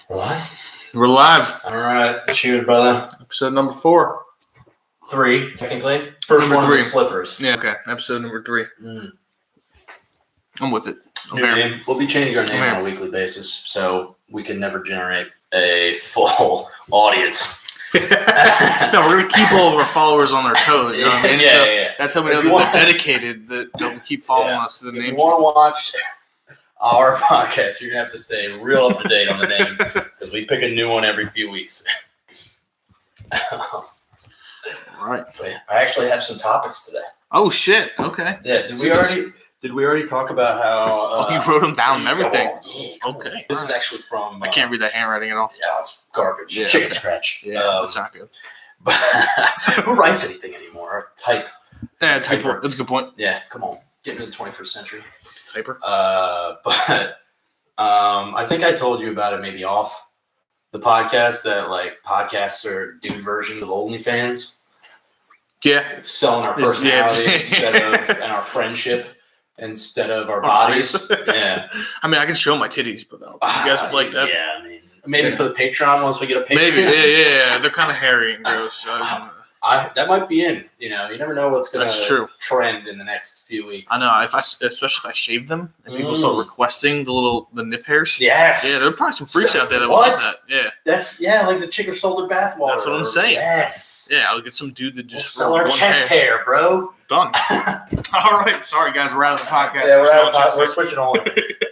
What? We're live. All right. Cheers, brother. Episode number 4. 3, technically. First Number one 3. was slippers. Yeah, okay. Episode number 3. I'm with it. New name. We'll be changing our name on a weekly basis, so we can never generate a full audience. No, we're going to keep all of our followers on their toes. You know what I mean? Yeah. That's how we know that they're dedicated, that they'll keep following us to the name. If you want to watch our podcast, you're going to have to stay real up to date on the name, because we pick a new one every few weeks. Right. I actually have some topics today. Oh, shit. Okay. Yeah. Did we already talk about how... you wrote them down and everything. Okay. This is actually from... I can't read that handwriting at all. Yeah, it's garbage. Yeah, Chicken okay. scratch. Yeah, that's not good. But who writes anything anymore? Type. Yeah, that's a good point. Yeah, come on. Get into the 21st century. Typer. But I think I told you about it maybe off the podcast that like podcasts are dude versions of OnlyFans. Yeah. Selling our personality instead of and our friendship instead of our bodies. Yeah. I mean, I can show my titties, but you guys would like that. Yeah, I mean, maybe for the Patreon once we get a Patreon. Maybe, yeah. They're kind of hairy and gross. That might be in. You know, you never know what's going to trend in the next few weeks. I know. Especially if I shave them and people start requesting the nip hairs. Yes. Yeah, there are probably some freaks out there that will like that. Yeah. That's like the chick who sold her bathwater. That's what I'm saying. Yes. Yeah, I'll get some dude that just sell our chest hair, bro. Done. All right. Sorry, guys. We're out of the podcast. Yeah, we're switching all of it.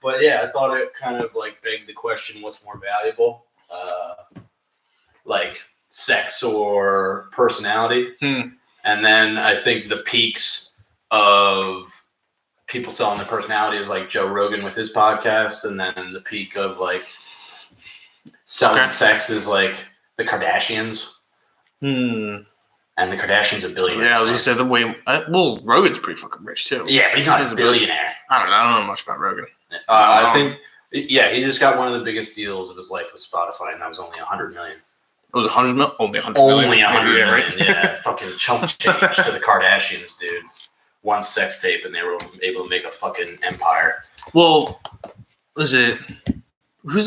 But yeah, I thought it kind of like begged the question: what's more valuable, like sex or personality? And then I think the peaks of people selling their personality is like Joe Rogan with his podcast, and then the peak of like selling sex is like the Kardashians. And the Kardashians are billionaires. Yeah, I was gonna say the way. Rogan's pretty fucking rich too. Yeah, but he's not a billionaire. I don't know much about Rogan. I think, he just got one of the biggest deals of his life with Spotify, and that was only $100 million. It was $100 million? Only $100 million. Only $100 million. Right? Yeah, fucking chump change to the Kardashians, dude. One sex tape, and they were able to make a fucking empire. Well, who's the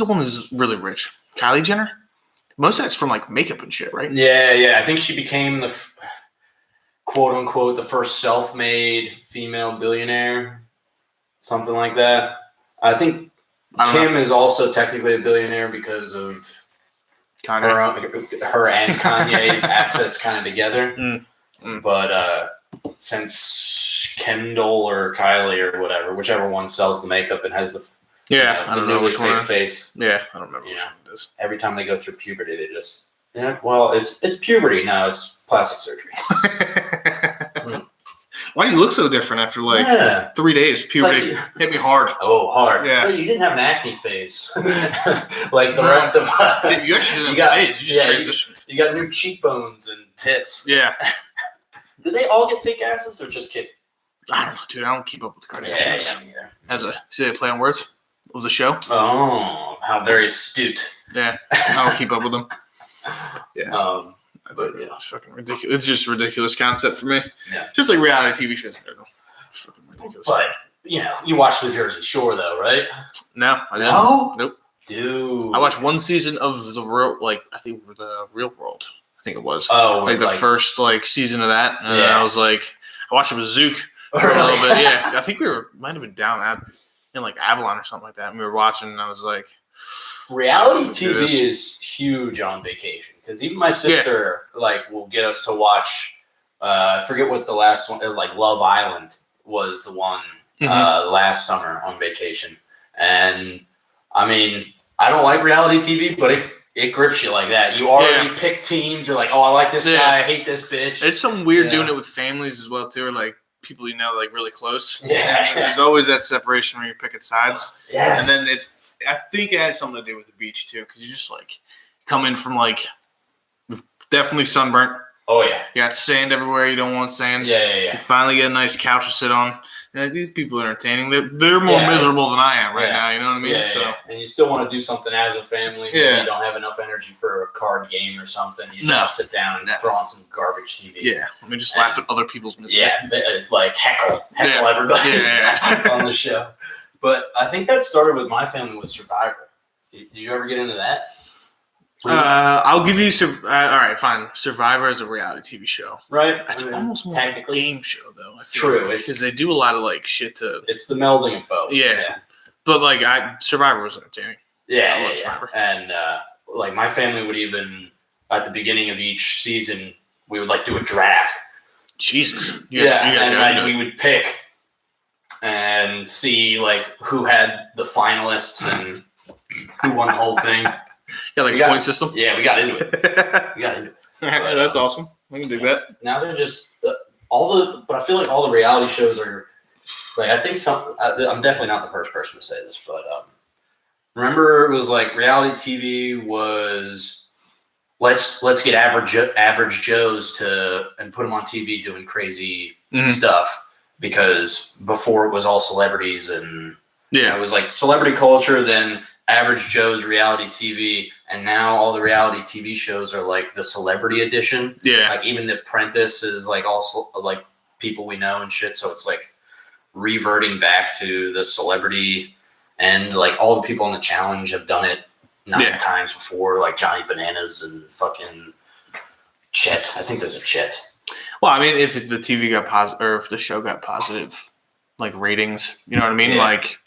one who's really rich? Kylie Jenner? Most of that's from like makeup and shit, right? Yeah. I think she became the quote unquote the first self-made female billionaire, something like that. I think Kim is also technically a billionaire because of her and Kanye's assets kind of together. But since Kendall or Kylie or whatever, whichever one sells the makeup and has the I don't know which one. Face. Yeah, I don't remember which one it is. Every time they go through puberty, they just it's puberty now. It's plastic surgery. Why do you look so different after 3 days? Puberty hit me hard. Oh, hard. Yeah. Well, you didn't have an acne phase like the rest of us. You actually didn't have a phase. You just transitioned. You got new cheekbones and tits. Yeah. Did they all get fake asses or just kidding? I don't know, dude. I don't keep up with the Kardashians. Yeah. See they play on words of the show? Oh, how very astute. Yeah. I don't keep up with them. Yeah. It's fucking ridiculous. It's just a ridiculous concept for me. Yeah. Just like reality TV shows. It's fucking ridiculous. But, you watch The Jersey Shore, though, right? No, I didn't. No? Nope. Dude. I watched one season of the Real World. I think it was. Oh, the first season of that. And I was like, I watched it with Zook for really? a little bit. Yeah. I think might have been down in Avalon or something like that. And we were watching and I was like, reality TV is huge on vacation because even my sister will get us to watch. I forget what the last one Love Island was the one last summer on vacation, and I mean I don't like reality TV, but it grips you like that. You already pick teams. You're like, oh, I like this guy, I hate this bitch. It's something weird doing it with families as well too, or people really close. Yeah, there's always that separation where you're picking sides. Yes, and then I think it has something to do with the beach too, because you just come in from definitely sunburnt. Oh yeah, you got sand everywhere. You don't want sand. Yeah. You finally get a nice couch to sit on. These people are entertaining. They're more miserable than I am right now. You know what I mean? Yeah. And you still want to do something as a family. Maybe you don't have enough energy for a card game or something. You just want to sit down and throw on some garbage TV. Yeah, let me just laugh at other people's misery. Yeah, heckle everybody on the show. But I think that started with my family with Survivor. Did you ever get into that? I'll give you. All right, fine. Survivor is a reality TV show. Right. That's almost more like a game show, though. I feel True, like, because they do a lot of like shit to. It's the melding of both. Yeah. But like, Survivor was entertaining. Yeah, I love Survivor. And like my family would even at the beginning of each season we would like do a draft. Jesus. You guys we would pick and see like who had the finalists and who won the whole thing. Yeah, like a point system. Yeah, we got into it. That's awesome. I can dig that. Now they're just but I feel like all the reality shows are like I think I'm definitely not the first person to say this, but remember it was like reality TV was let's get average Joes and put them on TV doing crazy stuff because before it was all celebrities and it was like celebrity culture, then average Joe's reality TV, and now all the reality TV shows are like the celebrity edition. Yeah, like even The Apprentice is like also like people we know and shit. So it's like reverting back to the celebrity, and like all the people on the challenge have done it 9 times before, like Johnny Bananas and fucking Chet. I think there's a Chet. Well, I mean, if the TV got positive, or if the show got positive, like ratings, you know what I mean? Yeah. Like,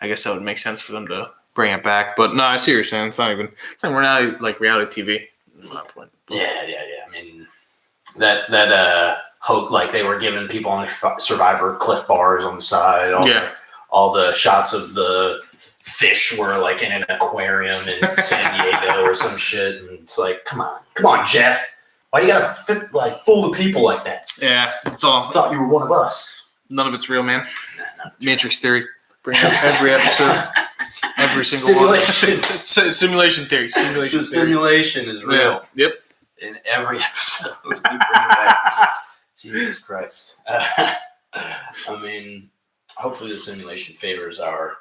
I guess that would make sense for them to bring it back. But no, I see what you're saying. It's not we're not like reality TV. Yeah. I mean, that hope, like they were giving people on the Survivor Cliff Bars on the side. All the shots of the fish were like in an aquarium in San Diego or some shit. And it's like, come on, Jeff. Why you gotta fool the people like that? Yeah, it's all. I thought you were one of us. None of it's real, man. Matrix Theory. Bring up every episode. Every single simulation. One. Simulation theory. Simulation is real. Yep. In every episode. We bring back. Jesus Christ. I mean, hopefully the simulation favors our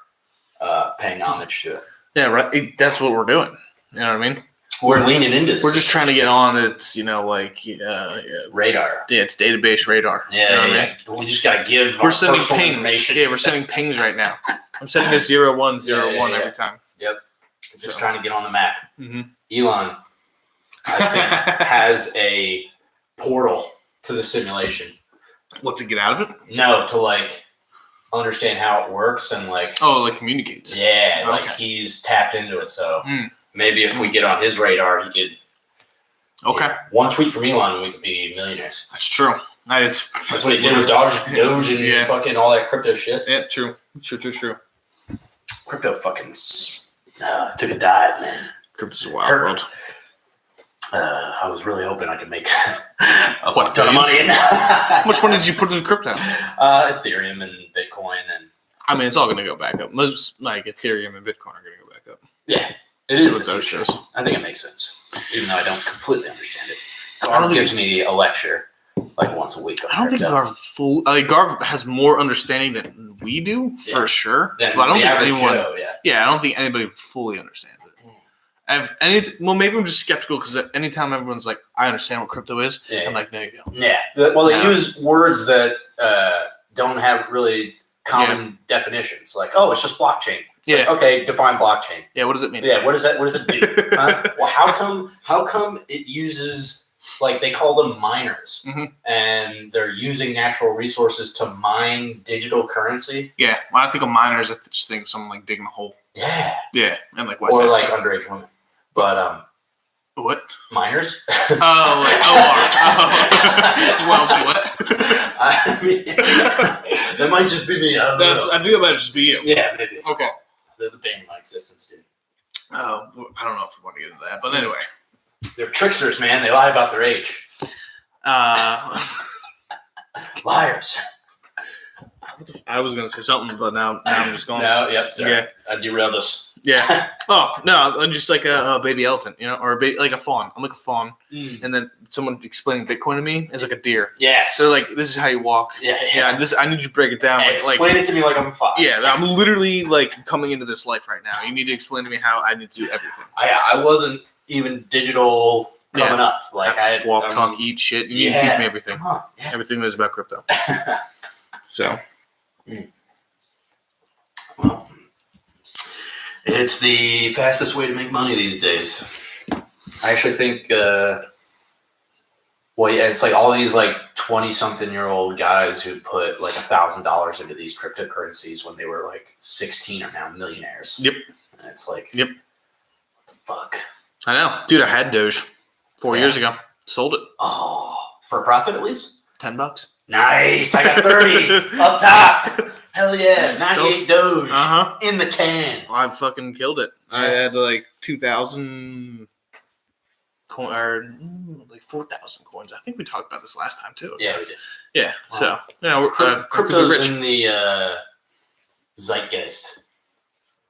paying homage to it. Yeah, right. That's what we're doing. You know what I mean? We're leaning into this. We're just trying to get on its, radar. Yeah, it's database radar. Yeah, you know what I mean? We just got to give We're sending pings. Yeah, we're sending pings right now. I'm sending a 0101 every time. Yep. Just trying to get on the map. Mm-hmm. Elon, I think, has a portal to the simulation. What, to get out of it? No, to like understand how it works and like... Oh, like communicates. Yeah, okay. Like he's tapped into it. So maybe if we get on his radar, he could... Okay. One tweet from Elon and we could be millionaires. That's true. That's what he did with Doge and fucking all that crypto shit. Yeah, true. True. Crypto fucking took a dive, man. Crypto's a wild world. I was really hoping I could make a ton of money. How much money did you put into crypto? Ethereum and Bitcoin, and I mean, it's all going to go back up. Most like Ethereum and Bitcoin are going to go back up. Yeah, it is what those shows. I think it makes sense, even though I don't completely understand it. Garv gives me a lecture like once a week. I don't think Garv has more understanding than we do for sure. But I don't think anyone. I don't think anybody fully understands it. Maybe I'm just skeptical because anytime everyone's like, "I understand what crypto is," I'm like, "No, you don't." Yeah. Well, they use words that don't have really common definitions. Like, "Oh, it's just blockchain." It's like, okay, define blockchain. Yeah. What does it mean? Yeah. What does it do? Well, how come it uses? Like they call them miners, and they're using natural resources to mine digital currency. Yeah, when I think of miners, I just think of someone like digging a hole. Yeah, and like West or Africa. Like underage women. But what miners? Oh, well, what? I mean, that might just be me. I think that might just be you. Yeah, maybe. Okay. They're the bane of my existence, dude. Oh, I don't know if we want to get into that, but anyway. They're tricksters, man. They lie about their age. Liars. I was going to say something, but now I'm just going. No, yep. Sorry. Yeah. I derailed us. Yeah. Oh, no. I'm just like a baby elephant, or like a fawn. I'm like a fawn. And then someone explaining Bitcoin to me is like a deer. Yes. They're like, this is how you walk. Yeah. I need you to break it down. Explain it to me like I'm 5. Yeah. I'm literally like coming into this life right now. You need to explain to me how I need to do everything. I wasn't even digital coming up. Like I had walk, talk, eat, shit. You need to teach me everything. Everything that is about crypto. So. Well, It's the fastest way to make money these days. I actually think, it's like all these like 20-something-year-old guys who put like $1,000 into these cryptocurrencies when they were like 16 are now millionaires. Yep. And it's like, what the fuck? I know. Dude, I had Doge 4 years ago. Sold it. Oh, for a profit at least? $10. Nice. I got 30 up top. Hell yeah. 98 Doge in the can. I fucking killed it. I had like 2,000 or like 4,000 coins. I think we talked about this last time too. Yeah, we did. Yeah. So, we're crypto's rich. in the zeitgeist.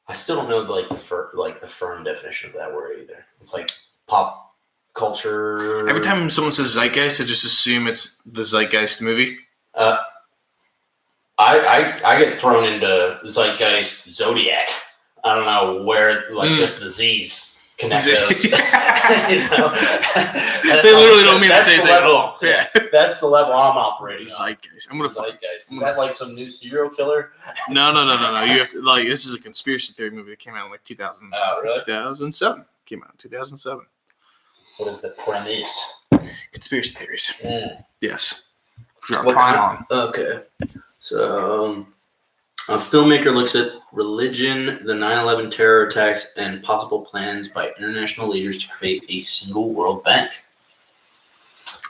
I still don't know the firm definition of that word either. It's like pop culture. Every time someone says zeitgeist, I just assume it's the Zeitgeist movie. I get thrown into zeitgeist Zodiac. I don't know where just the Z's connect those. They literally don't mean the same thing at all. Yeah, that's the level I'm operating. Zeitgeist. I'm gonna Zeitgeist. Is that like some new serial killer? No. You have to this is a conspiracy theory movie that came out in like 2000. Oh, really? 2007. Came out in 2007. What is the premise? Conspiracy theories. Yes. Okay. So, a filmmaker looks at religion, the 9/11 terror attacks, and possible plans by international leaders to create a single World Bank.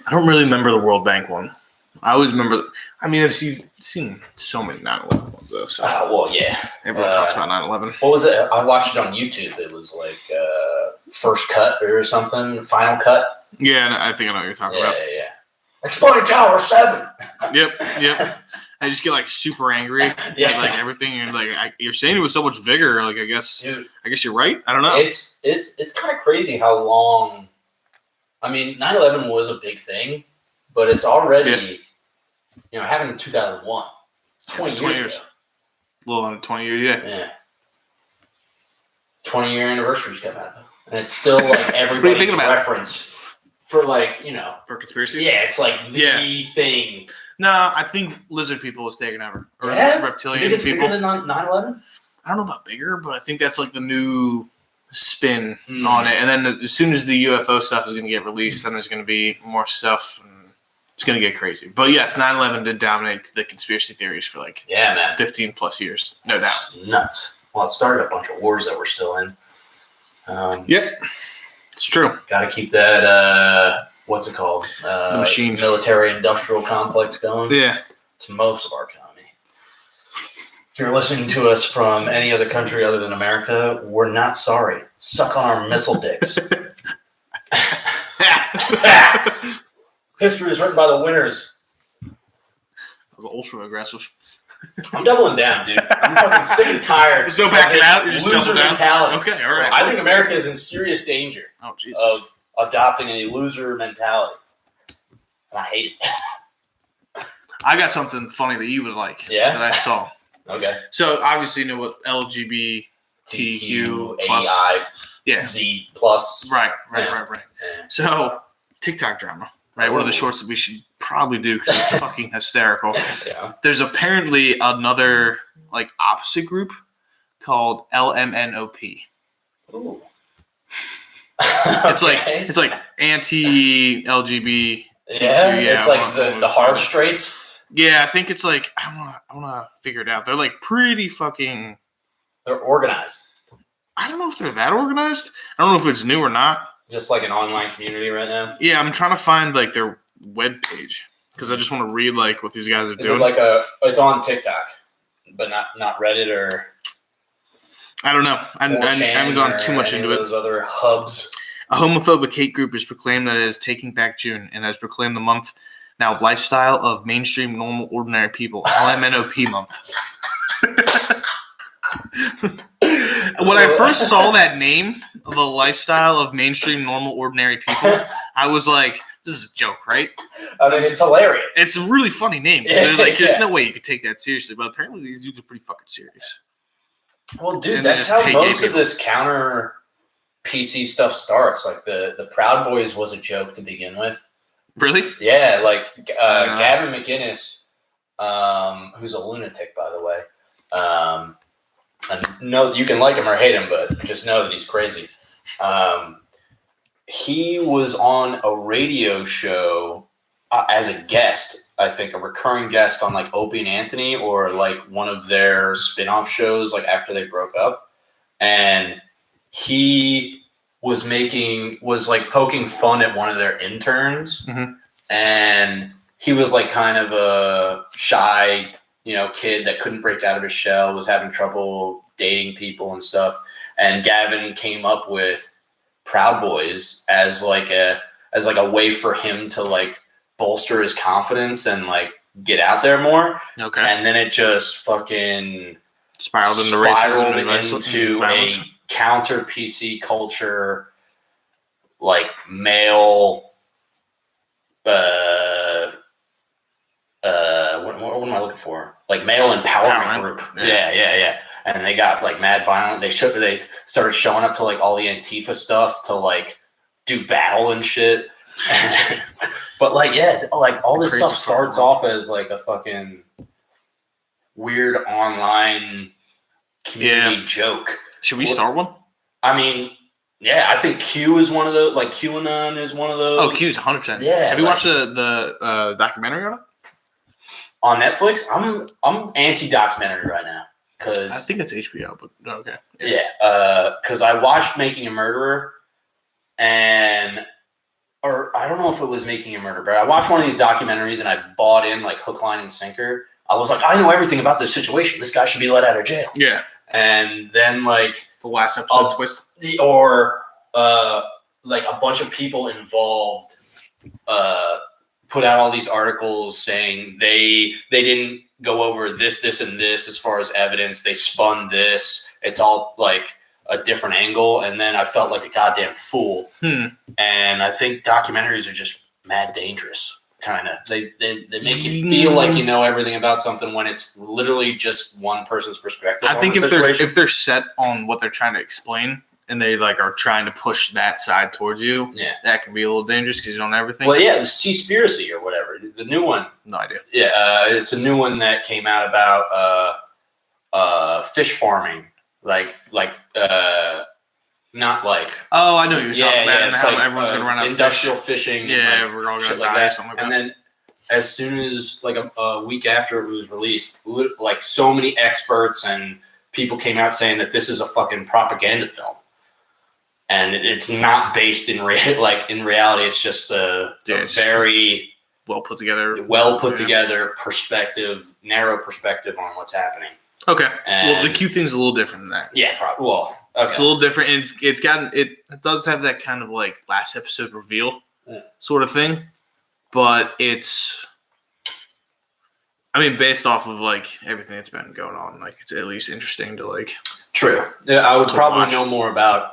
I don't really remember the World Bank one. I always remember. I've seen so many 9/11 ones though. So. Yeah. Everyone talks about 9/11. What was it? I watched it on YouTube. It was like First Cut or something. Final Cut. Yeah, I think I know what you're talking about. Yeah. Exploding Tower 7. Yep. I just get like super angry at like everything. You're like, you're saying it with so much vigor. Like, I guess you're right. I don't know. It's kind of crazy how long. 9/11 was a big thing, but it's already, happened in 2001. It's 20 years. Ago. A little under 20 years, yeah. 20-year anniversary's coming up, and it's still like everybody's reference. For for conspiracies? Yeah, it's like the thing. No, I think lizard people was taking over. Or reptilian you think it's people. Bigger than 9/11? I don't know about bigger, but I think that's like the new spin on it. And then as soon as the UFO stuff is going to get released, then there's going to be more stuff. And it's going to get crazy. But yes, 9/11 did dominate the conspiracy theories for 15 plus years. No doubt. Nuts. Well, it started a bunch of wars that we're still in. Yep. It's true. Got to keep that, what's it called? The machine. Military-industrial complex going. Yeah. To most of our economy. If you're listening to us from any other country other than America, we're not sorry. Suck on our missile dicks. History is written by the winners. That was ultra aggressive. I'm doubling down, dude. I'm fucking sick and tired. There's no backing out. You're just loser mentality. Okay, all right. I think America is in serious danger of adopting a loser mentality, and I hate it. I got something funny that you would like. Yeah? That I saw. Okay. So obviously, you know what LGBTQ plus, Z plus. Right. Yeah. So TikTok drama. Right, one of the shorts that we should probably do because it's fucking hysterical. Yeah. There's apparently another opposite group called LMNOP. Ooh. It's like anti-LGBT. Yeah, it's like the hard straights. Yeah, I think it's I wanna figure it out. They're pretty fucking. They're organized. I don't know if they're that organized. I don't know if it's new or not. Just like an online community right now. Yeah, I'm trying to find their web page because I just want to read what these guys are doing. It it's on TikTok, but not Reddit or. I don't know. I haven't gone too much into it. Those other hubs. A homophobic hate group has proclaimed that it is taking back June and has proclaimed the month now lifestyle of mainstream, normal, ordinary people. LMNOP month. When I first saw that name, the lifestyle of mainstream, normal, ordinary people, I was like, this is a joke, right? It's hilarious. It's a really funny name. There's no way you could take that seriously, but apparently these dudes are pretty fucking serious. Well, dude, that's how most of this counter PC stuff starts. The Proud Boys was a joke to begin with. Really? Yeah, Gavin McInnes, who's a lunatic, by the way, and know you can like him or hate him, but just know that he's crazy. He was on a radio show as a guest, I think, a recurring guest on like Opie and Anthony or like one of their spin-off shows like after they broke up. And he was like poking fun at one of their interns. Mm-hmm. And he was like kind of a shy, kid that couldn't break out of his shell, was having trouble dating people and stuff. And Gavin came up with Proud Boys as like a way for him to like bolster his confidence and like get out there more. Okay. And then it just fucking spiraled into a counter PC culture, like male. What am I looking for? Like male empowerment group. Yeah. And they got like mad violent. They started showing up to like all the Antifa stuff to like do battle and shit. But like, yeah, like all this stuff starts off as like a fucking weird online community joke. Should we start one? I mean, yeah, I think Q is one of those. Like QAnon is one of those. Oh, Q's 100%. Yeah. Have you watched the documentary on it? On Netflix? I'm anti-documentary right now. I think it's HBO, but okay. Yeah, because I watched Making a Murderer, or I don't know if it was Making a Murderer, but I watched one of these documentaries and I bought in like hook, line, and sinker. I was like, I know everything about this situation. This guy should be let out of jail. Yeah. And then like the last episode twist, or like a bunch of people involved put out all these articles saying they didn't go over this, and this as far as evidence. They spun this. It's all like a different angle. And then I felt like a goddamn fool. And I think documentaries are just mad dangerous. Kind of. They make you feel like you know everything about something when it's literally just one person's perspective. I think if they're set on what they're trying to explain, and they like are trying to push that side towards you, that can be a little dangerous because you don't know everything. Well, yeah, the Seaspiracy or whatever, the new one. No idea. Yeah, it's a new one that came out about fish farming, not like. Oh, I know you're talking about and how like, everyone's gonna run out of industrial fish. fishing. Yeah, we're all gonna die or something like that. And then, as soon as like a week after it was released, like so many experts and people came out saying that this is a fucking propaganda film. And it's not based in reality. It's just a very well put together perspective, narrow perspective on what's happening. Okay. Well, the Q thing's a little different than that. Yeah, probably. Well, okay. It's a little different, and it does have that kind of like last episode reveal sort of thing, but it's. I mean, based off of like everything that's been going on, like it's at least interesting to like. True. Yeah, I would probably know more about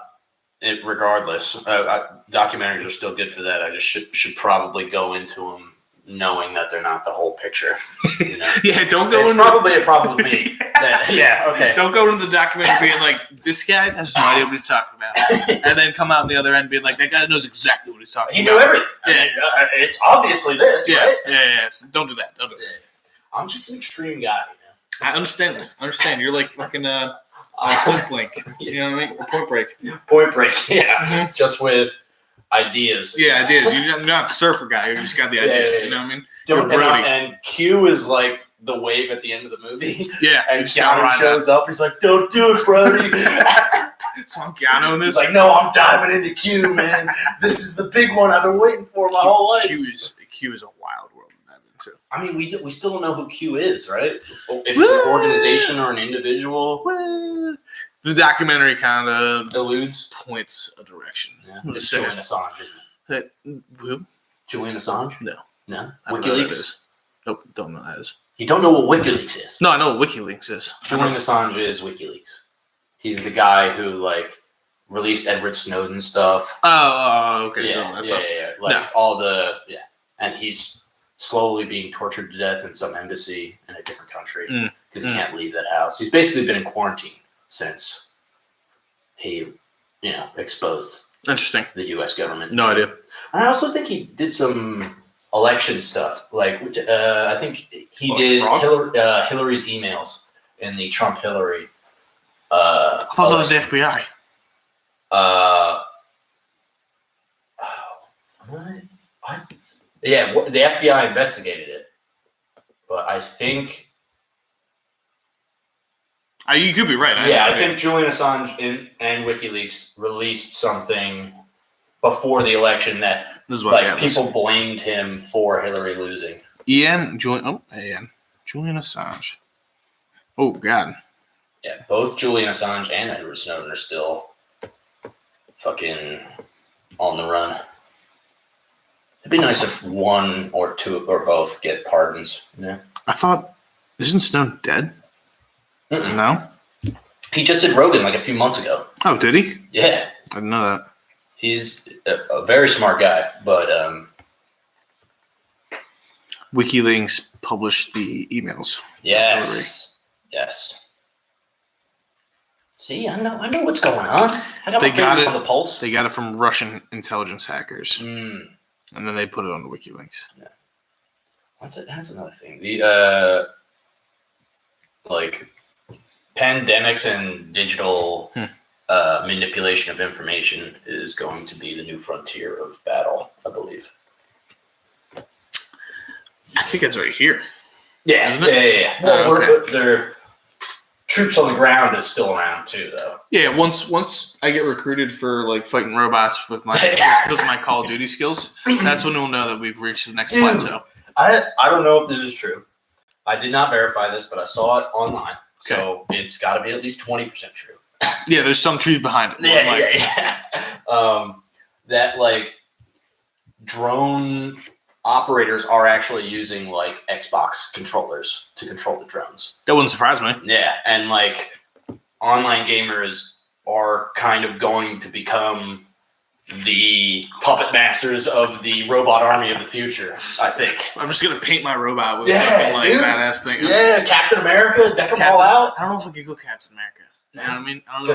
it regardless. Documentaries are still good for that. I just should probably go into them knowing that they're not the whole picture. You know? Yeah, don't go. It's probably a problem with me. Okay. Don't go into the documentary being like, this guy has no idea what he's talking about, and then come out on the other end being like, that guy knows exactly what he's talking about. He knew everything. Yeah. It's obviously this, right? Yeah. So don't do that. Don't do that. I'm just an extreme guy. You know? I understand. You're like fucking Point Blank. You know what I mean? Or Point Break. Point Break. Yeah. Mm-hmm. Just with ideas. Yeah, ideas. You're not the surfer guy. You just got the idea. Yeah. You know what I mean? And Q is like the wave at the end of the movie. Yeah. And Keanu shows up. He's like, "Don't do it, Brody." So I'm Keanu in this. He's like, "No, I'm diving into Q, man. This is the big one I've been waiting for my whole life." Q is a wild world in that too. I mean, we still don't know who Q is, right? If it's an organization or an individual. Well, the documentary kind of alludes, points a direction. Yeah. It's Julian Assange, isn't it? Who? Julian Assange? No. WikiLeaks? Nope, don't know what that is. You don't know what WikiLeaks is? No, I know what WikiLeaks is. Julian Assange is WikiLeaks. He's the guy who like released Edward Snowden stuff. Oh, okay. Yeah. Like all the and he's slowly being tortured to death in some embassy in a different country because he can't leave that house. He's basically been in quarantine since he, exposed the U.S. government. No idea. And I also think he did some election stuff. Like, I think he did Hillary's emails in the Trump-Hillary I thought that was the FBI. Yeah, the FBI investigated it, but I think. You could be right. I think Julian Assange and WikiLeaks released something before the election that people blamed him for Hillary losing. Julian Assange. Oh God. Yeah, both Julian Assange and Edward Snowden are still fucking on the run. It'd be nice if one or two or both get pardons. Yeah. I thought, isn't Snowden dead? Mm-mm. No? He just did Rogan like a few months ago. Oh, did he? Yeah. I didn't know that. He's a very smart guy, but WikiLeaks published the emails. Yes. Yes. See, I know what's going on. I got my fingers on the pulse. They got it from Russian intelligence hackers. And then they put it on the WikiLeaks. Yeah. That's another thing. The pandemics and digital manipulation of information is going to be the new frontier of battle, I believe. I think that's right here. Yeah, isn't it? Yeah. Well, their troops on the ground is still around too, though. Yeah, once I get recruited for fighting robots with my because of my Call of Duty skills, that's when we'll know that we've reached the next plateau. I don't know if this is true. I did not verify this, but I saw it online. Okay. So it's got to be at least 20% true. Yeah, there's some truth behind it. Yeah. That drone operators are actually using Xbox controllers to control the drones. That wouldn't surprise me. Yeah, and online gamers are kind of going to become the puppet masters of the robot army of the future, I think. I'm just going to paint my robot with badass thing. Yeah, Captain America, deck them all out. I don't know if I could go Captain America. You know what I mean? I don't know.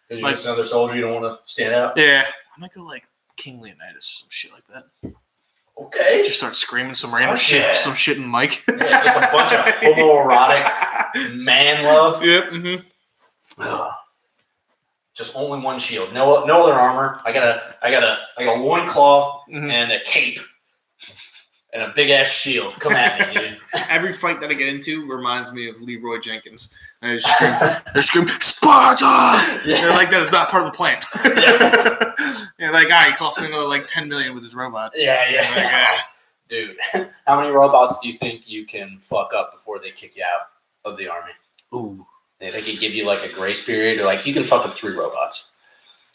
Because you're just another soldier, you don't want to stand out? Yeah. I might go King Leonidas or some shit like that. Okay. Just start screaming some random shit, some shit in mic. Yeah, just a bunch of homoerotic man love. Yep. Mm-hmm. Just only one shield, no other armor. I got a loincloth and a cape and a big ass shield. Come at me, dude. Every fight that I get into reminds me of Leroy Jenkins. And they're screaming, Sparta! Yeah. They're like, that is not part of the plan. Yeah, that guy, he cost me another $10 million with his robot. Yeah. Dude, how many robots do you think you can fuck up before they kick you out of the army? Ooh. They think he'd give you a grace period, or you can fuck up 3 robots.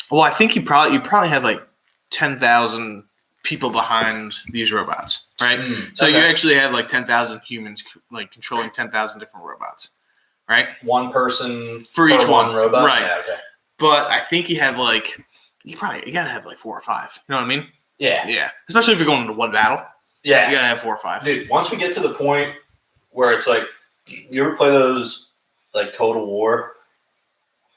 Well, I think you probably have 10,000 people behind these robots, right? So you actually have 10,000 humans controlling 10,000 different robots, right? One person for each one robot, right? Yeah, okay. But I think you have you gotta have 4 or 5. You know what I mean? Yeah. Especially if you're going into one battle. Yeah, you gotta have 4 or 5. Dude, once we get to the point where it's you ever play those Total War,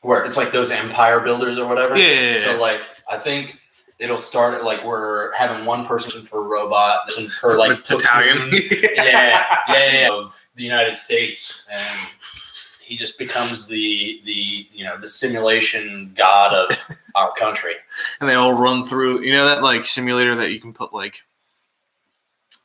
where it's those empire builders or whatever. Yeah. So I think it'll start at we're having one person per robot, this per battalion. yeah, of the United States, and he just becomes the simulation god of our country. And they all run through. You know that simulator that you can put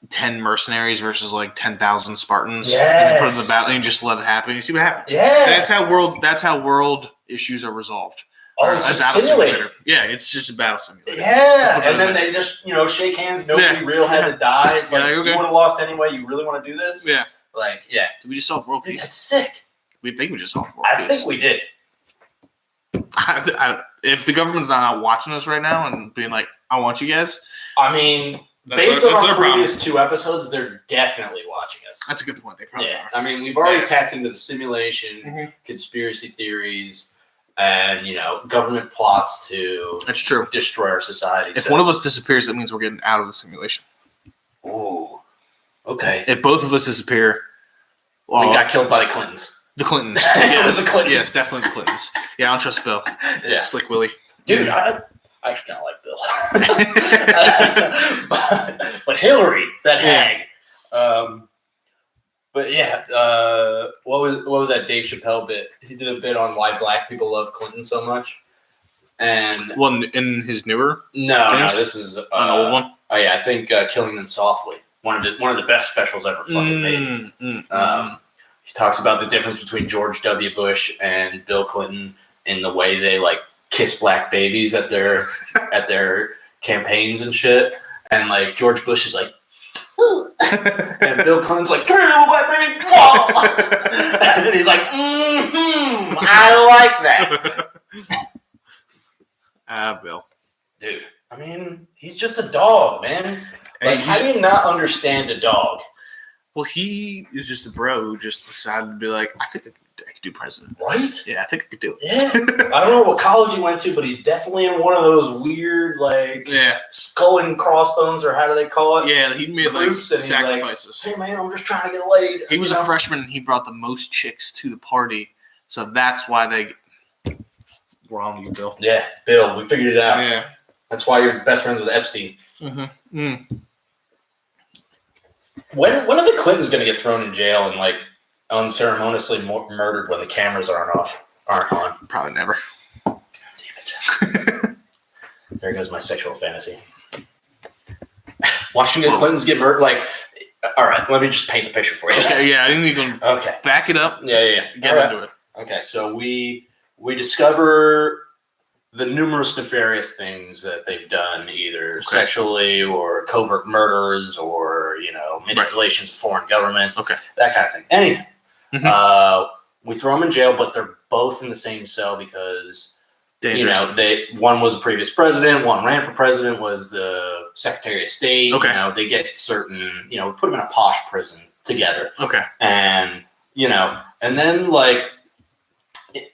10 mercenaries versus 10,000 Spartans. Yes. And put in the battle and you just let it happen. You see what happens. Yeah. And that's how world issues are resolved. Oh, it's a simulator. Yeah, it's just a battle simulator. Yeah. And then they just, shake hands. Nobody real had to die. It's you would have lost anyway. You really want to do this? Yeah. Yeah. Did we just solve world peace? That's sick. We think we just solved world peace. I think we did. If the government's not watching us right now and being I want you guys. I mean... Based on our previous 2 episodes, they're definitely watching us. That's a good point. They probably are. I mean, we've already tapped into the simulation, conspiracy theories, and, government plots to destroy our society. If one of us disappears, that means we're getting out of the simulation. Ooh. Okay. If both of us disappear... we got killed by the Clintons. The Clintons. It was the Clintons. Yes, definitely the Clintons. Yeah, I don't trust Bill. Yeah. Slick Willie. Dude, I actually kind of like Bill. but Hillary, that hag. But yeah, what was that Dave Chappelle bit? He did a bit on why black people love Clinton so much. And in his newer no, this is an old one. Oh yeah, I think Killing Them Softly, one of the best specials ever fucking made. He talks about the difference between George W. Bush and Bill Clinton in the way they like kiss black babies at their campaigns and shit. And like George Bush is like, and Bill Clinton's like, come here, little black baby. And he's like, I like that. Bill. Dude, I mean, he's just a dog, man. Like, how do you not understand a dog? Well, he is just a bro who just decided to be like, I think I could do president. Right? Yeah, I think I could do it. Yeah. I don't know what college he went to, but he's definitely in one of those weird, like, skull and crossbones, or how do they call it? Yeah, he made, like, sacrifices. Like, hey, man, I'm just trying to get laid. He was a freshman, and he brought the most chicks to the party, so that's why they... We're on you, Bill. Yeah, Bill, we figured it out. Yeah. That's why you're best friends with Epstein. Mm-hmm. Mm. When are the Clintons going to get thrown in jail and like unceremoniously murdered when the cameras aren't on? Probably never. Damn it! There goes my sexual fantasy. Watching the Clintons get murdered, like, all right. Let me just paint the picture for you. Okay, yeah, I didn't even back it up. Yeah. Get into it. Okay, so we discover the numerous nefarious things that they've done, either sexually or covert murders or, manipulations of foreign governments, that kind of thing. Anything. Mm-hmm. We throw them in jail, but they're both in the same cell because, dangerous. One was a previous president, one ran for president, was the Secretary of State. Okay. They get certain, put them in a posh prison together. Okay. And, and then, like,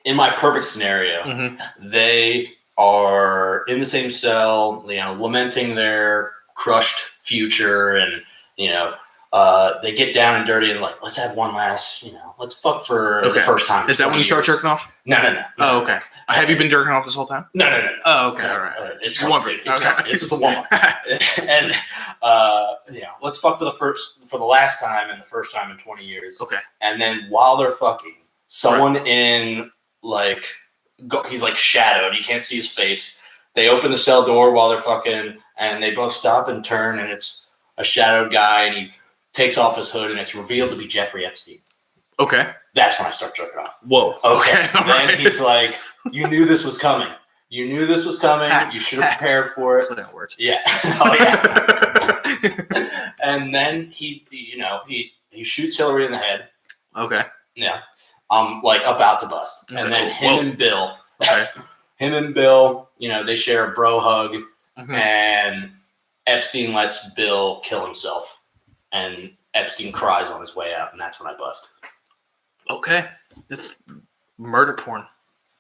in my perfect scenario, they are in the same cell, lamenting their crushed future, and they get down and dirty and like, let's have one last, let's fuck for the first time. Is that when you start jerking off? No. Oh, okay. Have you been jerking off this whole time? No. Oh, okay. All right. It's one. It's just a one. And let's fuck for the last time and the first time in 20 years. Okay. And then while they're fucking, someone in like he's like shadowed. You can't see his face. They open the cell door while they're fucking, and they both stop and turn, and it's a shadowed guy, and he takes off his hood, and it's revealed to be Jeffrey Epstein. Okay. That's when I start jerking off. Whoa. Okay. Then he's like, you knew this was coming. You should have prepared for it. That works. Yeah. Oh, yeah. And then he shoots Hillary in the head. Okay. Yeah. Like about to bust. Okay. And then him and Bill, they share a bro hug, and Epstein lets Bill kill himself, and Epstein cries on his way out, and that's when I bust. Okay. It's murder porn.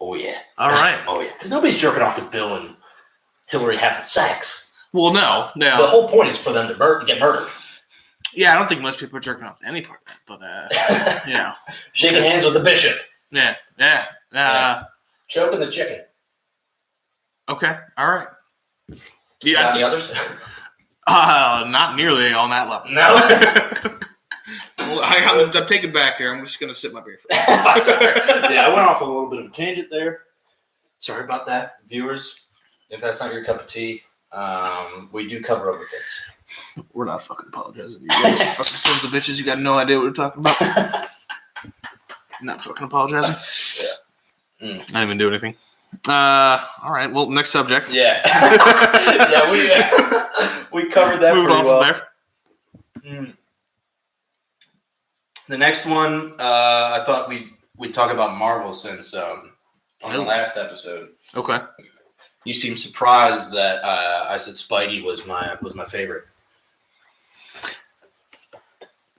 Oh, yeah. All right. Oh, yeah. Because nobody's jerking off to Bill and Hillary having sex. Well, no. The whole point is for them to get murdered. Yeah, I don't think most people are jerking off to any part of that, but, Shaking hands with the bishop. Yeah. Choking the chicken. Okay. All right. Yeah. The others? Not nearly on that level. No. Well, I'm taking back here. I'm just going to sip my beer for Sorry. Yeah, I went off on a little bit of a tangent there. Sorry about that, viewers. If that's not your cup of tea, we do cover other things. We're not fucking apologizing. You guys are fucking sons of bitches. You got no idea what we're talking about. Not fucking apologizing. Yeah. I didn't even do anything. All right. Well, next subject. Yeah. We covered that. Moving on well. from there. The next one, I thought we'd talk about Marvel since on the last episode. Okay. You seem surprised that I said Spidey was my favorite.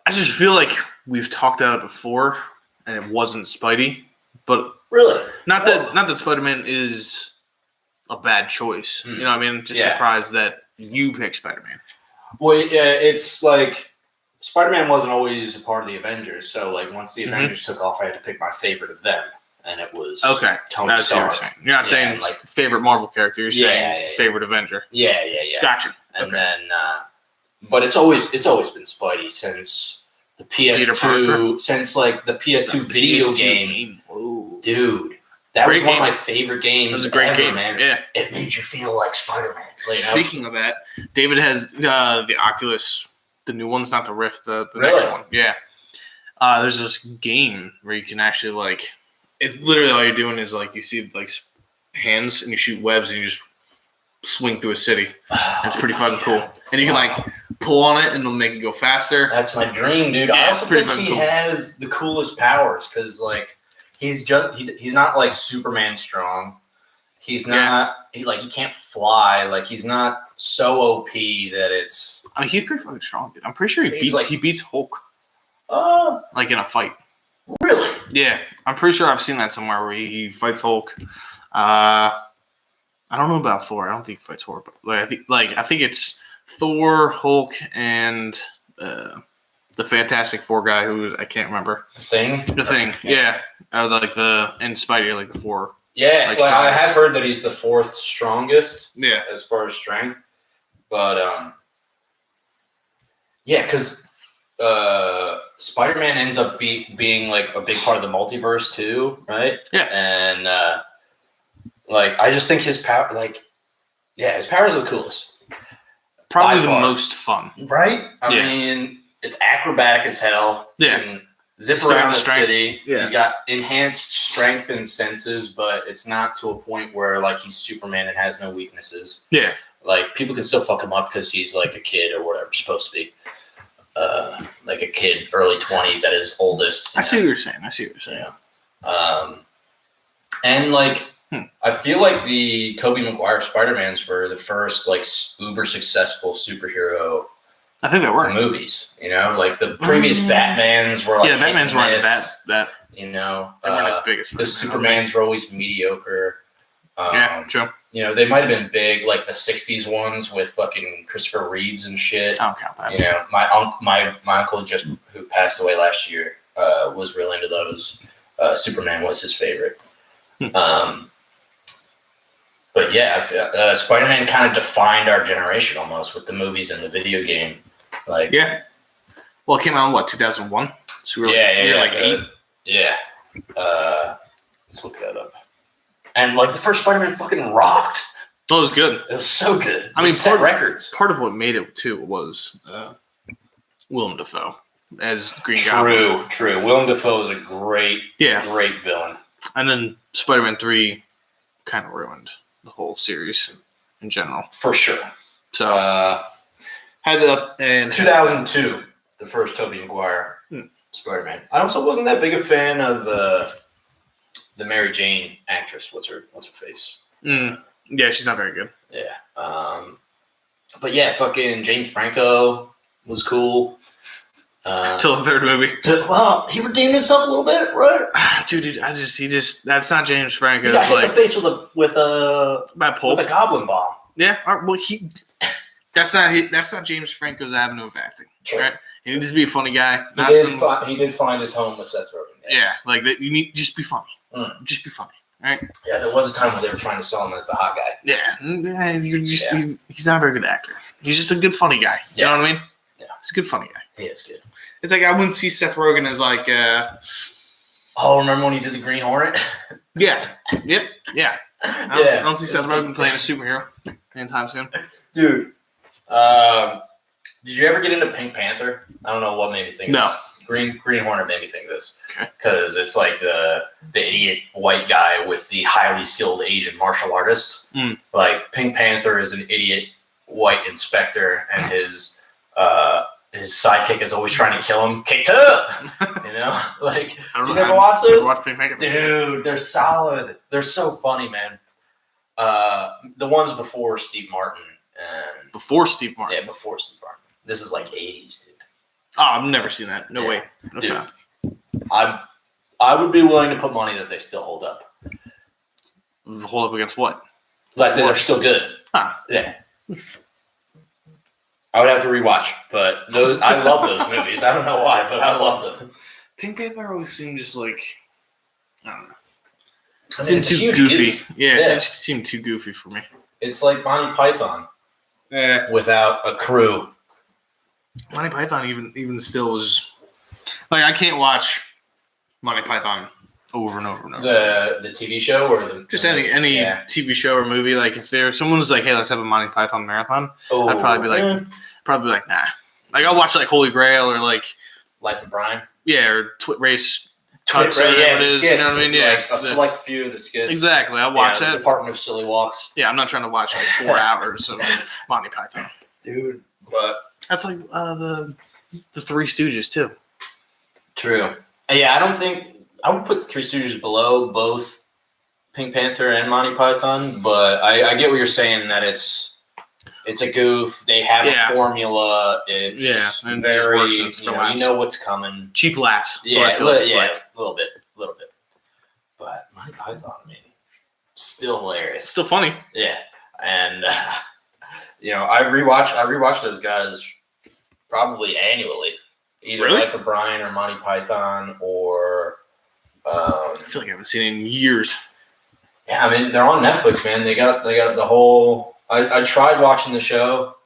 I just feel like we've talked about it before, and it wasn't Spidey. But really, not that Spider-Man is a bad choice. You know what I mean? Just surprised that you picked Spider-Man. Well, it's like Spider-Man wasn't always a part of the Avengers, so like once the Avengers took off, I had to pick my favorite of them, and it was Tony Stark. You're not saying like favorite Marvel character. You're saying favorite Avenger. Yeah. Gotcha. And then, but it's always been Spidey since the PS2 since like the PS2 video game. Dude, that was one of my favorite games. It was a great game, man. Yeah, it made you feel like Spider-Man. Like, speaking of that, David has the Oculus, the new one's not the Rift, the next one. Yeah, there's this game where you can actually like, it's literally all you're doing is like you see like hands and you shoot webs and you just swing through a city. It's pretty fucking cool, and you can like pull on it and it'll make it go faster. That's my dream, dude. Yeah, I also think he has the coolest powers because like he's not like Superman strong. He's not he can't fly. Like he's not so OP that it's. I mean, he's pretty fucking strong, dude. I'm pretty sure he beats Hulk. Like in a fight. Really? Yeah, I'm pretty sure I've seen that somewhere where he fights Hulk. I don't know about Thor. I don't think he fights Thor, but I think it's Thor, Hulk, and the Fantastic Four guy who I can't remember. The Thing. Yeah. And Spidey are like the four. Yeah, like, I have heard that he's the fourth strongest. Yeah, as far as strength, but because Spider-Man ends up being like a big part of the multiverse too, right? Yeah, and I just think his power, his powers are the coolest. Probably the most fun, right? I mean, it's acrobatic as hell. Yeah. And zip around the city. Yeah. He's got enhanced strength and senses, but it's not to a point where like he's Superman and has no weaknesses. Yeah. Like people can still fuck him up because he's like a kid or whatever it's supposed to be. Like a kid, early 20s at his oldest. I see what you're saying. Yeah. And like I feel like the Tobey Maguire Spider-Mans were the first like uber successful superhero. I think they were movies, like the previous Batmans were like Batmans weren't that they weren't as big as the Supermans were always mediocre. True. They might have been big, like the '60s ones with fucking Christopher Reeves and shit. I don't count that. My uncle who passed away last year was real into those. Superman was his favorite. But yeah, Spider-Man kind of defined our generation almost with the movies and the video game. Well, it came out in 2001? So we were like 8. Let's look that up. And like the first Spider-Man fucking rocked. Oh, it was good. It was so good. I mean, set records. Part of what made it too was Willem Dafoe as Green Goblin. True. Willem Dafoe is a great villain. And then Spider-Man 3 kind of ruined the whole series in general. For sure. So, had that in 2002, the first Tobey Maguire Spider-Man. I also wasn't that big a fan of the Mary Jane actress. What's her face? Yeah, she's not very good. Yeah. But yeah, fucking James Franco was cool. Till the third movie. He redeemed himself a little bit, right? Dude, that's not James Franco. He got hit in the face with a goblin bomb. Yeah, well, that's not James Franco's avenue of acting. True. Right? He needs to be a funny guy. He did find his home with Seth Rogen. Yeah, like that. You need just be funny. Just be funny, right? Yeah, there was a time when they were trying to sell him as the hot guy. Yeah, he's not a very good actor. He's just a good funny guy. You know what I mean? Yeah, he's a good funny guy. He is good. It's like I wouldn't see Seth Rogen as like. Remember when he did the Green Hornet? Yeah. Yep. Yeah. I don't see Seth Rogen playing a superhero anytime soon. Dude, did you ever get into Pink Panther? I don't know what made me think. No. This. Green Hornet made me think this. Okay. Because it's like the idiot white guy with the highly skilled Asian martial artist. Like Pink Panther is an idiot white inspector, and his sidekick is always trying to kill him. Kicked up, Like you never watched those? Dude, they're solid. They're so funny, man. The ones before Steve Martin. Before Steve Martin. Yeah, before Steve Martin. This is like 80s, dude. Oh, I've never seen that. No way. No dude, shot. I would be willing to put money that they still hold up. Hold up against what? Like they're still good. Huh. Yeah. I would have to rewatch, but I love those movies. I don't know why, but I loved them. Pink Panther always seemed just like, I don't know. It seemed too goofy. Goof. Yeah, it just seemed too goofy for me. It's like Monty Python without a crew. Monty Python even still was Like I can't watch Monty Python over and over and over. The TV show or any TV show or movie. Like if someone was like, "Hey, let's have a Monty Python marathon," I'd probably be like, nah. Like I'll watch like Holy Grail or like Life of Brian. Yeah, or Race Cuts or whatever it is. You know what I mean? Yeah, like a select few of the skits. Exactly. I'll watch that. Department of Silly Walks. Yeah, I'm not trying to watch like 4 hours of Monty Python, dude. But that's like the Three Stooges too. True. Yeah, I don't think I would put the Three Stooges below both Pink Panther and Monty Python, but I get what you're saying that it's a goof. They have a formula. It's and very you know what's coming. Cheap laughs. Yeah, a little bit. But Monty Python, I mean, still hilarious, still funny. Yeah, and I rewatch those guys probably annually. Either Life of Brian or Monty Python or I feel like I haven't seen it in years. Yeah, I mean they're on Netflix, man. They got the whole. I tried watching the show,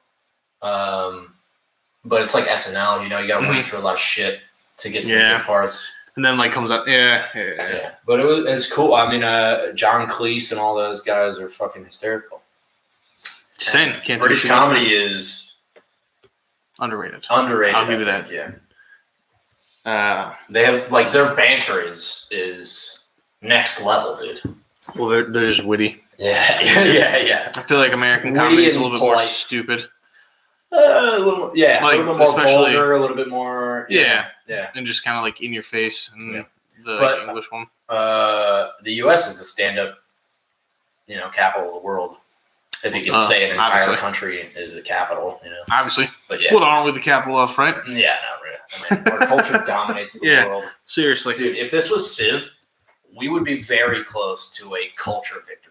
but it's like SNL. You got to wait through a lot of shit to get to the good parts. And then comes up, yeah. But it's cool. I mean, John Cleese and all those guys are fucking hysterical. Sin. British comedy is underrated. I'll give you that. Yeah. They have their banter is next level, dude. Well, they're just witty. Yeah. I feel like American comedy is a little bit more stupid. A little bit more vulgar, a little bit more. Yeah. And just kind of in your face, and the English one. The U.S. is the stand-up, capital of the world. If you can say an entire country is a capital, Obviously. But yeah. Well, aren't we the capital of, right? Yeah, not really. I mean, our culture dominates the world. Seriously. Dude, if this was Civ, we would be very close to a culture victory.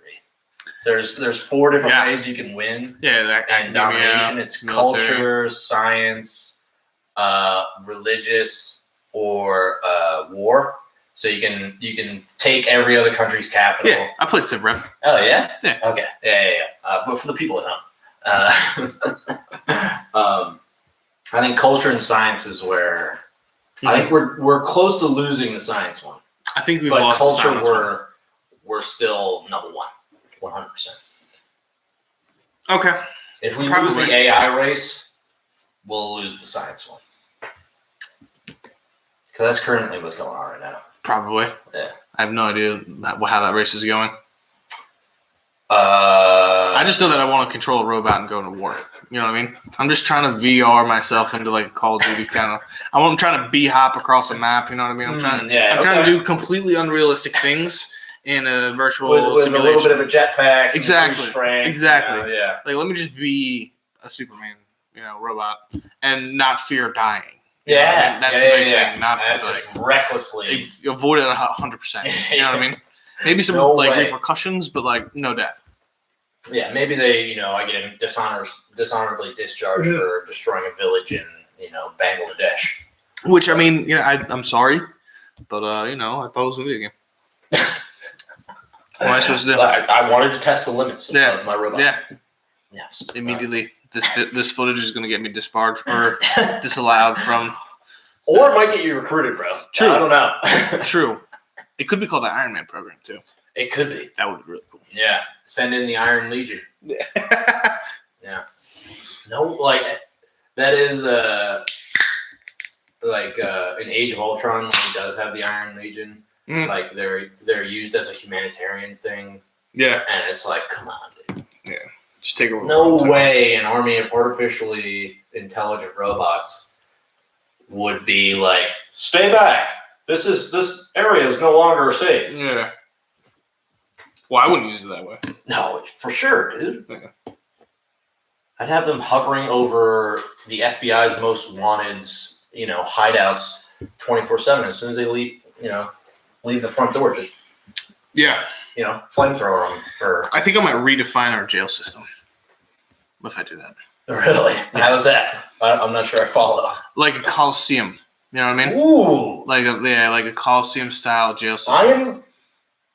There's 4 different ways you can win. Yeah, and domination. It's military. Culture, science, religious, or war. So you can take every other country's capital. Yeah, I played Civ Rev. Oh yeah. Yeah. Okay. Yeah. But for the people at home, I think culture and science is where I think we're close to losing the science one. I think we've lost culture. The science We're still number 100%. Okay. If we lose the AI race, we'll lose the science one. Because that's currently what's going on right now. Probably. Yeah. I have no idea how that race is going. I just know that I want to control a robot and go into war. You know what I mean? I'm just trying to VR myself into Call of Duty kind of. I'm trying to b-hop across a map. You know what I mean? I'm trying to do completely unrealistic things in a virtual with simulation. A little bit of a jetpack. Exactly. Strength, exactly. Yeah. Let me just be a Superman, robot, and not fear dying. Yeah, that's the main thing. Not just recklessly avoid it 100%. You know what I mean? Maybe some repercussions, but no death. Yeah, maybe they, I get dishonorably discharged for destroying a village in, Bangladesh. Which I mean, I'm sorry, but I thought it was a video game. What am I supposed to do? I wanted to test the limits of my robot. Yeah. Yes. Immediately. This footage is going to get me disbarred or disallowed from. Or it might get you recruited, bro. True. I don't know. True. It could be called the Iron Man program, too. It could be. That would be really cool. Yeah. Send in the Iron Legion. Yeah. Yeah. No, that is in Age of Ultron, when he does have the Iron Legion. Mm. They're used as a humanitarian thing. Yeah. And it's come on, dude. Yeah. Just take over. No way an army of artificially intelligent robots would be stay back. This area is no longer safe. Yeah. Well, I wouldn't use it that way. No, for sure, dude. Yeah. I'd have them hovering over the FBI's most wanted's, hideouts 24/7 as soon as they leave the front door. Just flamethrower them. Or I think I might redefine our jail system if I do that. Really? Yeah. How's that? I'm not sure I follow. Like a Coliseum. You know what I mean? Ooh. Like a Coliseum style jail system. I am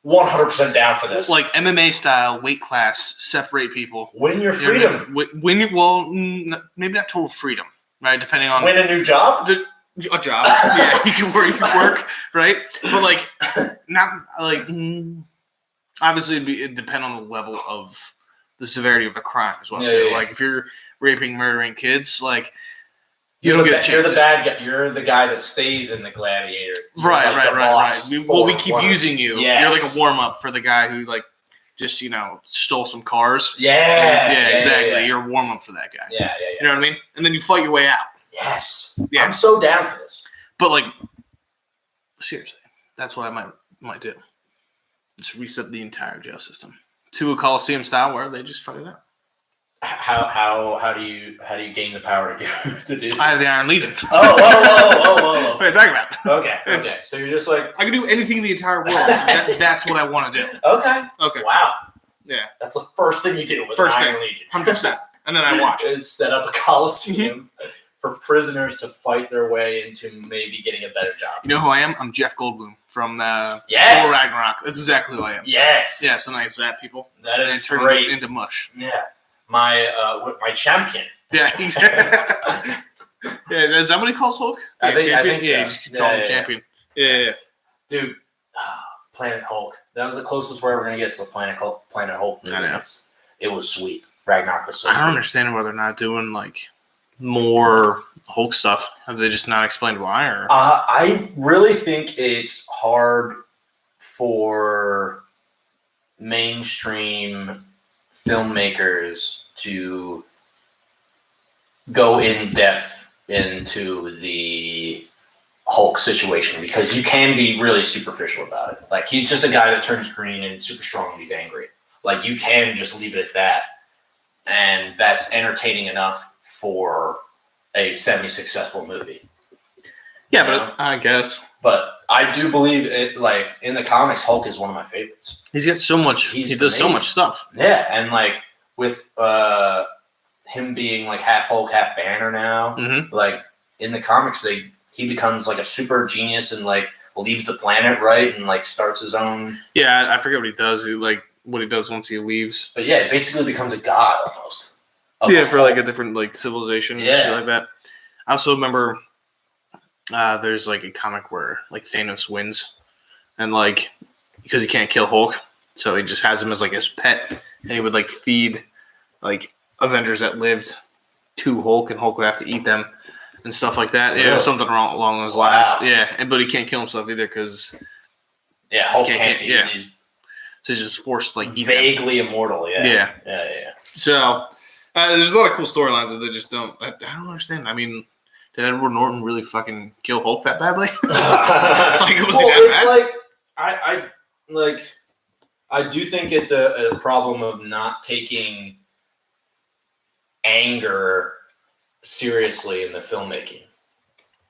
100% down for this. Like MMA style, weight class, separate people. Win your freedom. Maybe not total freedom, right? Depending on win a new job. A job. Yeah, you can work, right? But like, not like. Obviously, it'd depend on the level of the severity of the crime as well. Yeah, too. Yeah. Like if you're raping, murdering kids, like you don't get a chance. You're the bad guy. You're the guy that stays in the Gladiator. You're right. We keep using you. Yes. You're like a warm up for the guy who like just stole some cars. Yeah, exactly. Yeah. You're a warm up for that guy. Yeah. You know what I mean? And then you fight your way out. Yes. Yeah. I'm so down for this. But like, seriously, that's what I might do. Just reset the entire jail system to a Coliseum style where they just fight it out. How do you gain the power to do this? I have the Iron Legion. Whoa. What are you talking about? Okay. So you're just like, I can do anything in the entire world. That's what I want to do. Okay. Wow. Yeah. That's the first thing you do with Iron Legion. 100%. And then I watch. Is set up a Coliseum for prisoners to fight their way into maybe getting a better job. You know who I am? I'm Jeff Goldblum from Thor Ragnarok. That's exactly who I am. Yes. Yeah, so nice that people. That is turn great. It into mush. Yeah. My champion. Yeah, exactly. Yeah, is that what he calls Hulk? I think so. Yeah, you just call him champion. Yeah. Dude, Planet Hulk. That was the closest we're ever going to get to a Planet Hulk movie. I know. It was sweet. Ragnarok was so sweet. I don't understand why they're not doing like more Hulk stuff. Have they just not explained why? Or I really think it's hard for mainstream filmmakers to go in depth into the Hulk situation because you can be really superficial about it. Like he's just a guy that turns green and super strong and he's angry. Like you can just leave it at that. And that's entertaining enough for a semi-successful movie. Yeah, but I guess. But I do believe it. Like in the comics, Hulk is one of my favorites. He's got so much. He does so much stuff. Yeah, and like with him being like half Hulk, half Banner now. Mm-hmm. Like in the comics, he becomes like a super genius and like leaves the planet, right, and like starts his own. Yeah, I forget what he does. What he does once he leaves. But yeah, it basically becomes a god almost. Yeah, for like a different like civilization and shit like that. I also remember there's like a comic where like Thanos wins and like because he can't kill Hulk, so he just has him as like his pet and he would like feed like Avengers that lived to Hulk and Hulk would have to eat them and stuff like that. Yeah, something along those lines. Yeah, but he can't kill himself either because Hulk can't. So he's just forced to like eat vaguely immortal. Yeah. So there's a lot of cool storylines that they just don't. I don't understand. I mean, did Edward Norton really fucking kill Hulk that badly? I do think it's a problem of not taking anger seriously in the filmmaking.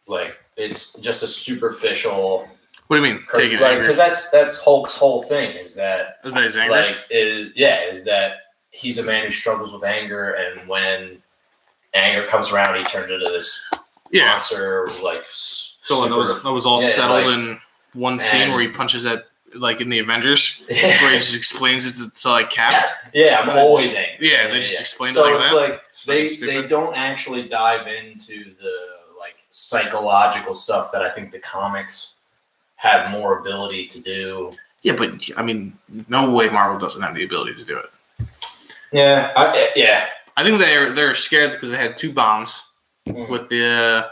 Like it's just a superficial. What do you mean? Take it because that's Hulk's whole thing is that he's angry? is that he's a man who struggles with anger, and when anger comes around, he turns into this monster. Like so, that was all settled in one scene where he punches at like in the Avengers, where he just explains it to like Cap. Yeah, I'm always angry. Yeah, they just explain it like that. So it's like they don't actually dive into the like psychological stuff that I think the comics have more ability to do. Yeah, but I mean, no way Marvel doesn't have the ability to do it. Yeah, I think they're scared because they had two bombs with the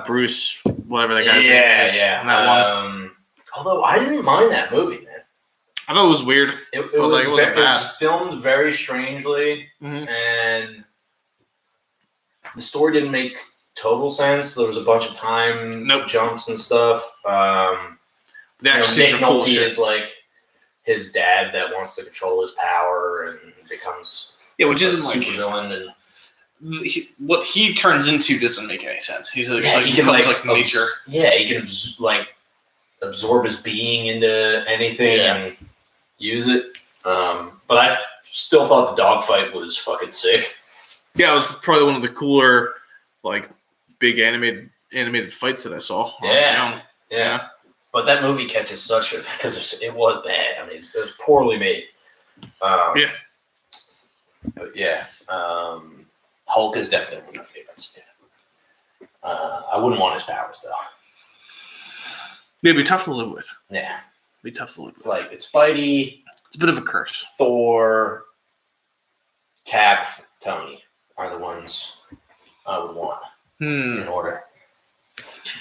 Bruce, whatever that guy's name is. Yeah, that one. Although I didn't mind that movie, man. I thought it was weird. It was filmed very strangely, and the story didn't make total sense. There was a bunch of time jumps and stuff. Nick Nolte is like his dad that wants to control his power and becomes which isn't like super villain and what he turns into doesn't make any sense. He's like, he can like nature. He can absorb his being into anything and use it. But I still thought the dogfight was fucking sick. Yeah, it was probably one of the cooler like big animated fights that I saw. Yeah. But that movie catches such because it was bad. I mean, it was poorly made. But Hulk is definitely one of my favorites. Yeah. I wouldn't want his powers though. It'd be tough to live with. Yeah, it'd be tough to live with. It's Spidey. It's a bit of a curse. Thor, Cap, Tony are the ones I would want in order.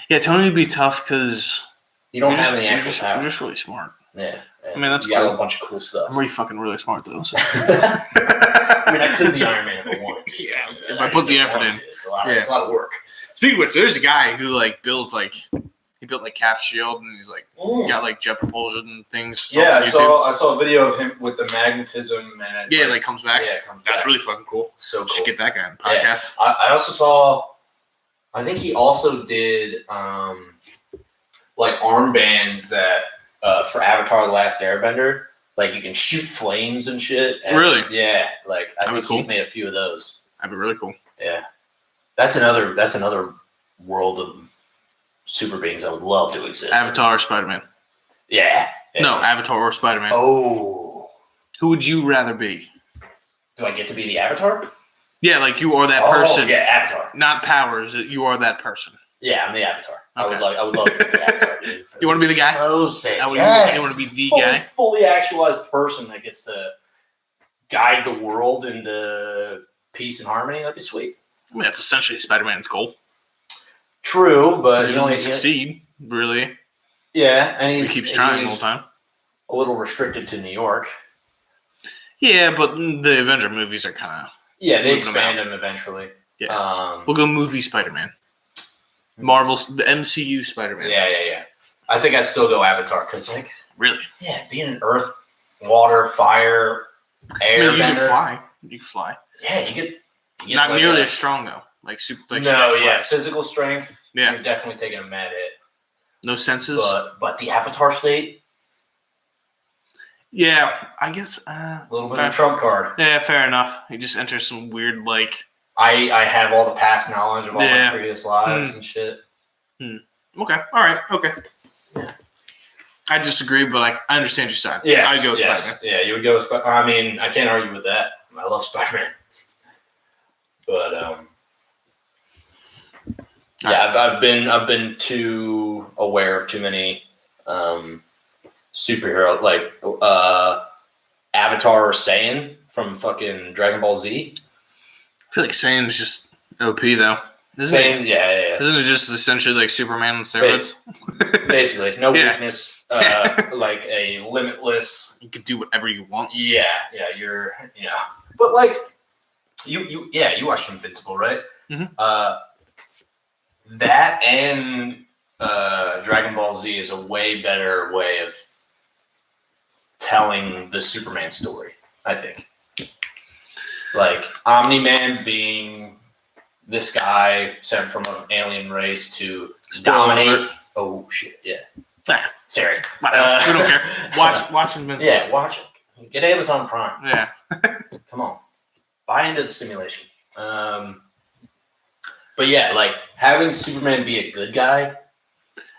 Yeah, Tony would be tough because you don't have any actual power. You're just really smart. Yeah. I mean, that's you got a bunch of cool stuff. I'm really fucking really smart though. So. I mean, I could be Iron Man if I wanted to. Yeah, if I put the effort in. It's a lot of work. Speaking of which, there's a guy who builds he built Cap's shield and he's got jet propulsion and things. Yeah, I saw a video of him with the magnetism and it comes back. Yeah, it comes back. That's really fucking cool. So cool. Should get that guy on the podcast. Yeah. I also saw. I think he also did armbands that for Avatar: The Last Airbender. You can shoot flames and shit. And, really? Yeah. I think he's made a few of those. That'd be really cool. Yeah. That's another world of super beings I would love to exist. Avatar or Spider-Man? Yeah. No, Avatar or Spider-Man. Oh. Who would you rather be? Do I get to be the Avatar? Yeah, you are that person. Yeah, Avatar. Not powers. You are that person. Yeah, I'm the Avatar. Okay. I would love to be the Avatar. Dude. You want to be the guy? So sick. You want to be the guy? Fully actualized person that gets to guide the world into peace and harmony. That'd be sweet. I mean, that's essentially Spider-Man's goal. True, but he doesn't succeed, really. Yeah, and he keeps trying all the time. A little restricted to New York. Yeah, but the Avenger movies are kind of... Yeah, they expand him eventually. Yeah. We'll go movie Spider-Man. Marvel's the MCU Spider-Man. Yeah. I think I'd still go Avatar because, really? Yeah, being an earth, water, fire, air. You can fly. You can fly. Yeah, you get not nearly as strong though. Physical strength. Yeah, you're definitely taking a mad hit. No senses. But the Avatar state. Yeah, I guess a little bit of a trump card. Yeah, fair enough. He just enters some weird I have all the past knowledge of all my previous lives and shit. Okay. All right. Okay. Yeah. I disagree, but I understand your side. Yeah, I'd go with Spider-Man. Yeah, you would go with Spider-Man. I mean, I can't argue with that. I love Spider-Man. But I've been too aware of too many superhero Avatar or Saiyan from fucking Dragon Ball Z. I feel like Saiyan's just OP though. Isn't it just essentially Superman on steroids? Basically, no weakness. A limitless. You can do whatever you want. Yeah. But you watched Invincible, right? Mm-hmm. That and Dragon Ball Z is a way better way of telling the Superman story, I think. Omni-Man being this guy sent from an alien race to dominate. Oh shit! Yeah. Sorry. We don't care. Watch Invincible. Yeah, watch it. Get Amazon Prime. Yeah. Come on, buy into the simulation. But yeah, having Superman be a good guy.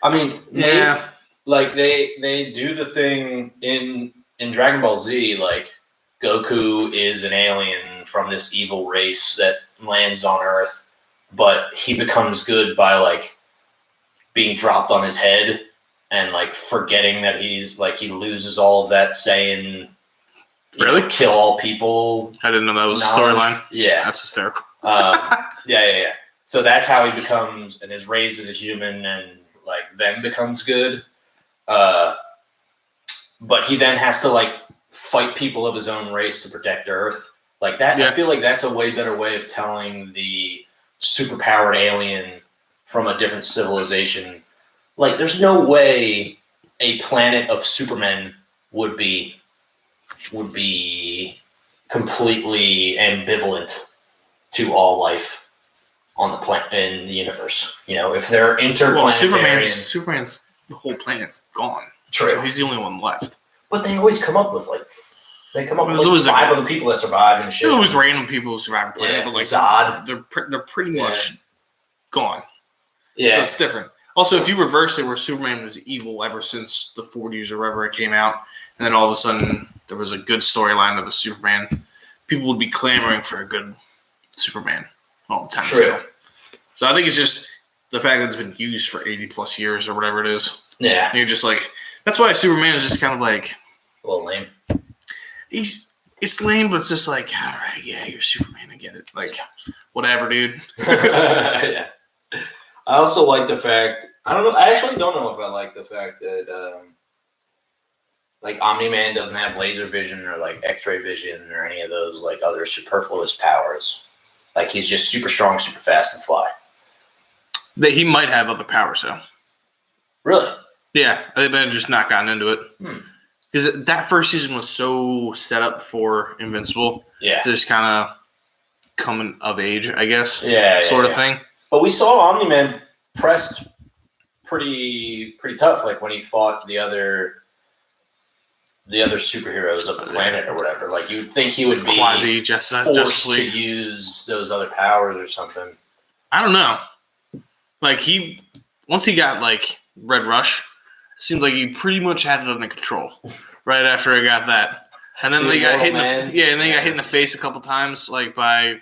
I mean, they do the thing in Dragon Ball Z. Goku is an alien from this evil race that lands on Earth, but he becomes good by being dropped on his head and forgetting that he's he loses all of that saying really kill all people. I didn't know that was a storyline. Yeah, that's hysterical. Yeah. So that's how he becomes and is raised as a human and then becomes good. But he then has to fight people of his own race to protect Earth. That. Yeah. I feel like that's a way better way of telling the superpowered alien from a different civilization. There's no way a planet of Supermen would be completely ambivalent to all life on the planet in the universe. If they're interplanetary, Superman's the whole planet's gone. True. So he's the only one left. But they always come up with They come up with 5 other people that survive and shit. There's always random people who survive the planet, but Zod. They're pretty much gone. Yeah. So it's different. Also, if you reverse it where Superman was evil ever since the 40s or wherever it came out, and then all of a sudden there was a good storyline of a Superman, people would be clamoring for a good Superman all the time. True. So I think it's just the fact that it's been used for 80 plus years or whatever it is. Yeah. And you're just like, that's why Superman is just kind of like a little lame. It's lame, but it's just like, all right, yeah, you're Superman. I get it. Like, whatever, dude. Yeah. I also like the fact. I don't know. I actually don't know if I like the fact that like Omni-Man doesn't have laser vision or like X-ray vision or any of those like other superfluous powers. Like he's just super strong, super fast, and fly. That he might have other powers, though. Really? Yeah, they've been just not gotten into it. Because that first season was so set up for Invincible. Yeah. Just kind of coming of age, I guess. Yeah. Sort of thing. But we saw Omni-Man pressed pretty tough, like when he fought the other superheroes of the planet or whatever. Like you'd think he would be forced to use those other powers or something. I don't know. Like once he got like Red Rush, seemed like he pretty much had it under control. Right after he got that, and then they got hit in the face a couple times, like by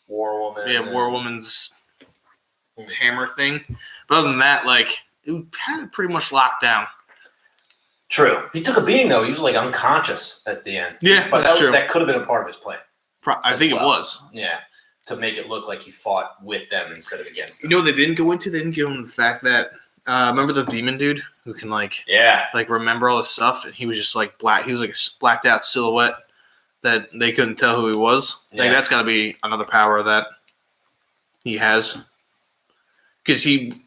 War Woman. Yeah, War Woman's hammer thing. But other than that, like it had it pretty much locked down. True. He took a beating though. He was like unconscious at the end. Yeah, but that's true. That could have been a part of his plan. I think it was. Yeah, to make it look like he fought with them instead of against them. You know what they didn't go into? They didn't go into the fact that remember the demon dude who can like remember all this stuff, and he was just like black. He was like a blacked out silhouette that they couldn't tell who he was. Like that's got to be another power that he has, because he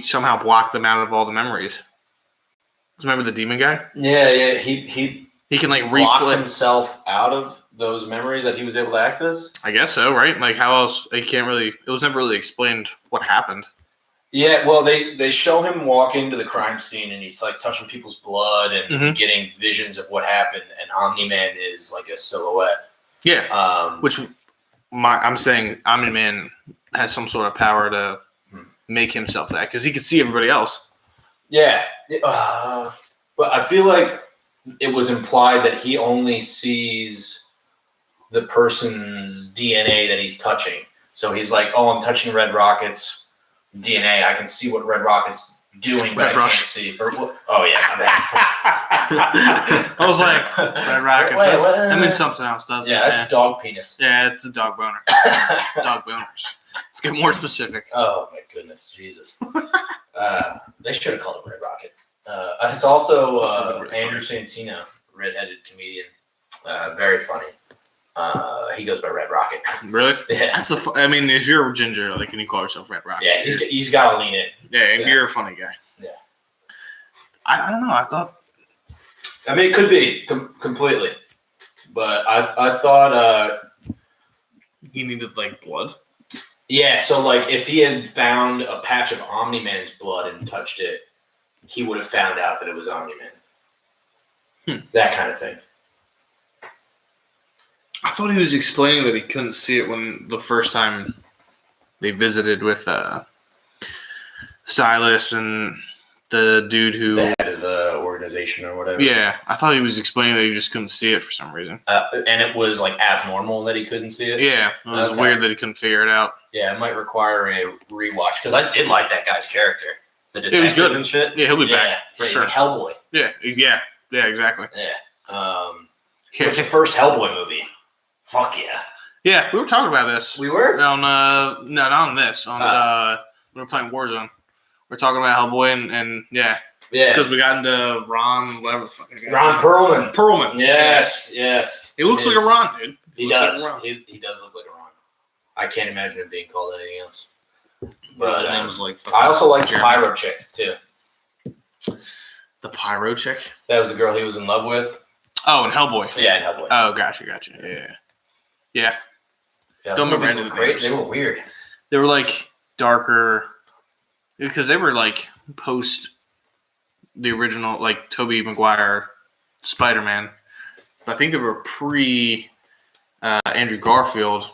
somehow blocked them out of all the memories. Remember the demon guy? Yeah. He can like block himself out of those memories that he was able to access. I guess so, right? Like how else? It was never really explained what happened. Yeah, well, they show him walk into the crime scene and he's like touching people's blood and getting visions of what happened, and Omni-Man is like a silhouette. Yeah, I'm saying Omni-Man has some sort of power to make himself that, because he could see everybody else. Yeah, but I feel like it was implied that he only sees the person's DNA that he's touching. So he's like, "Oh, I'm touching Red Rocket's DNA. I can see what Red Rocket's doing, but I can't see." Oh yeah, I was like, Red Rocket. That means something else, doesn't it? Yeah, that's dog penis. Yeah, it's a dog boner. Dog boners. Let's get more specific. Oh my goodness, Jesus! They should have called him Red Rocket. It's also Andrew Santino, redheaded comedian, very funny. He goes by Red Rocket. Really? Yeah. I mean, if you're a ginger, like, can you call yourself Red Rocket? Yeah, he's got to lean in. Yeah, you're a funny guy. Yeah. I don't know. I mean, it could be completely, but I thought he needed like blood. Yeah, so like if he had found a patch of Omni-Man's blood and touched it, he would have found out that it was Omni-Man. That kind of thing. I thought he was explaining that he couldn't see it when the first time they visited with Silas and the dude who... The head of the organization or whatever. Yeah, I thought he was explaining that he just couldn't see it for some reason. And it was like abnormal that he couldn't see it? Yeah, it was weird that he couldn't figure it out. Yeah, it might require a rewatch, because I did like that guy's character. The detective it was good. And shit. Yeah, he'll be back, for sure. Like Hellboy. Yeah, exactly. Yeah. It's the first Hellboy movie. Fuck yeah. Yeah, we were talking about this. We were? On no, not on this. On we were playing Warzone. We were talking about Hellboy and yeah. Yeah. Because we got into Ron, whatever the fuck. Ron Perlman. Perlman. Yes. He looks like a Ron, dude. He does. Like he does look like a Ron. I can't imagine him being called anything else. But his name was like. I also like the Pyro chick too. The Pyro chick? That was the girl he was in love with. Oh, in Hellboy. Yeah, in Hellboy. Oh, gotcha. Yeah. Don't remember any of the names. They were weird. They were like darker, because they were like post the original, like Tobey Maguire Spider-Man. But I think they were pre Andrew Garfield.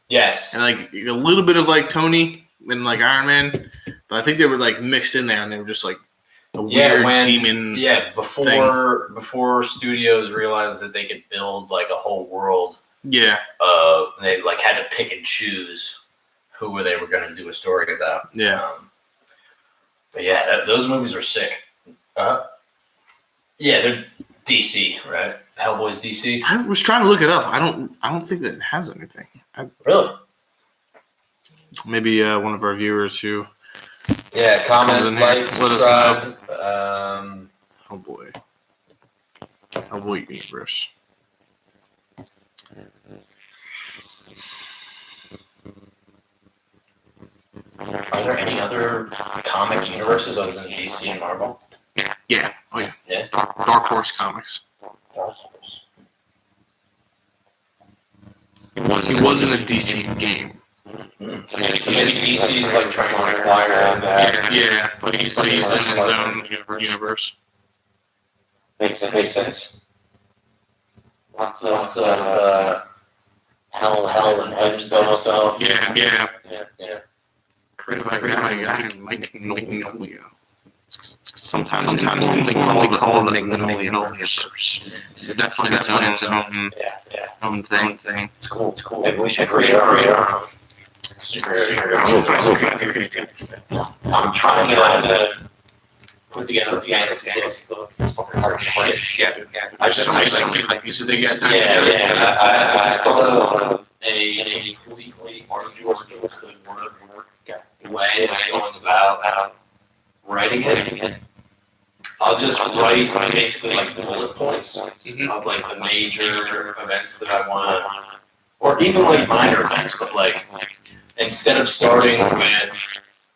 Yes. And like a little bit of like Tony and like Iron Man. But I think they were like mixed in there, and they were just like a weird demon. Yeah, before studios realized that they could build like a whole world. Yeah. They like had to pick and choose who they were going to do a story about. Yeah. But yeah, those movies are sick. Yeah, they're DC, right? Hellboy's DC. I was trying to look it up. I don't think that it has anything. Really? Maybe one of our viewers who. Yeah, comment, like, subscribe. Hellboy universe. Are there any other comic universes other than DC and Marvel? Yeah. Oh yeah. Yeah. Dark Horse Comics. Dark Horse. He was in a DC game. So maybe DC is like trying to acquire that. Yeah, but he's in his own universe. Makes sense. Lots of hell and heaven stuff. Yeah. Created by a guy named Mike Mignola. Sometimes we call it the Mignoliaverse. So definitely its own thing. It's cool. Maybe we should create our own. I'm trying to put together a fantasy book. It's fucking hard shit. I just thought of a completely arduous could work way of going about writing it. I'll just write basically like bullet points of like the major events that I want, or even like minor events, but like instead of starting with,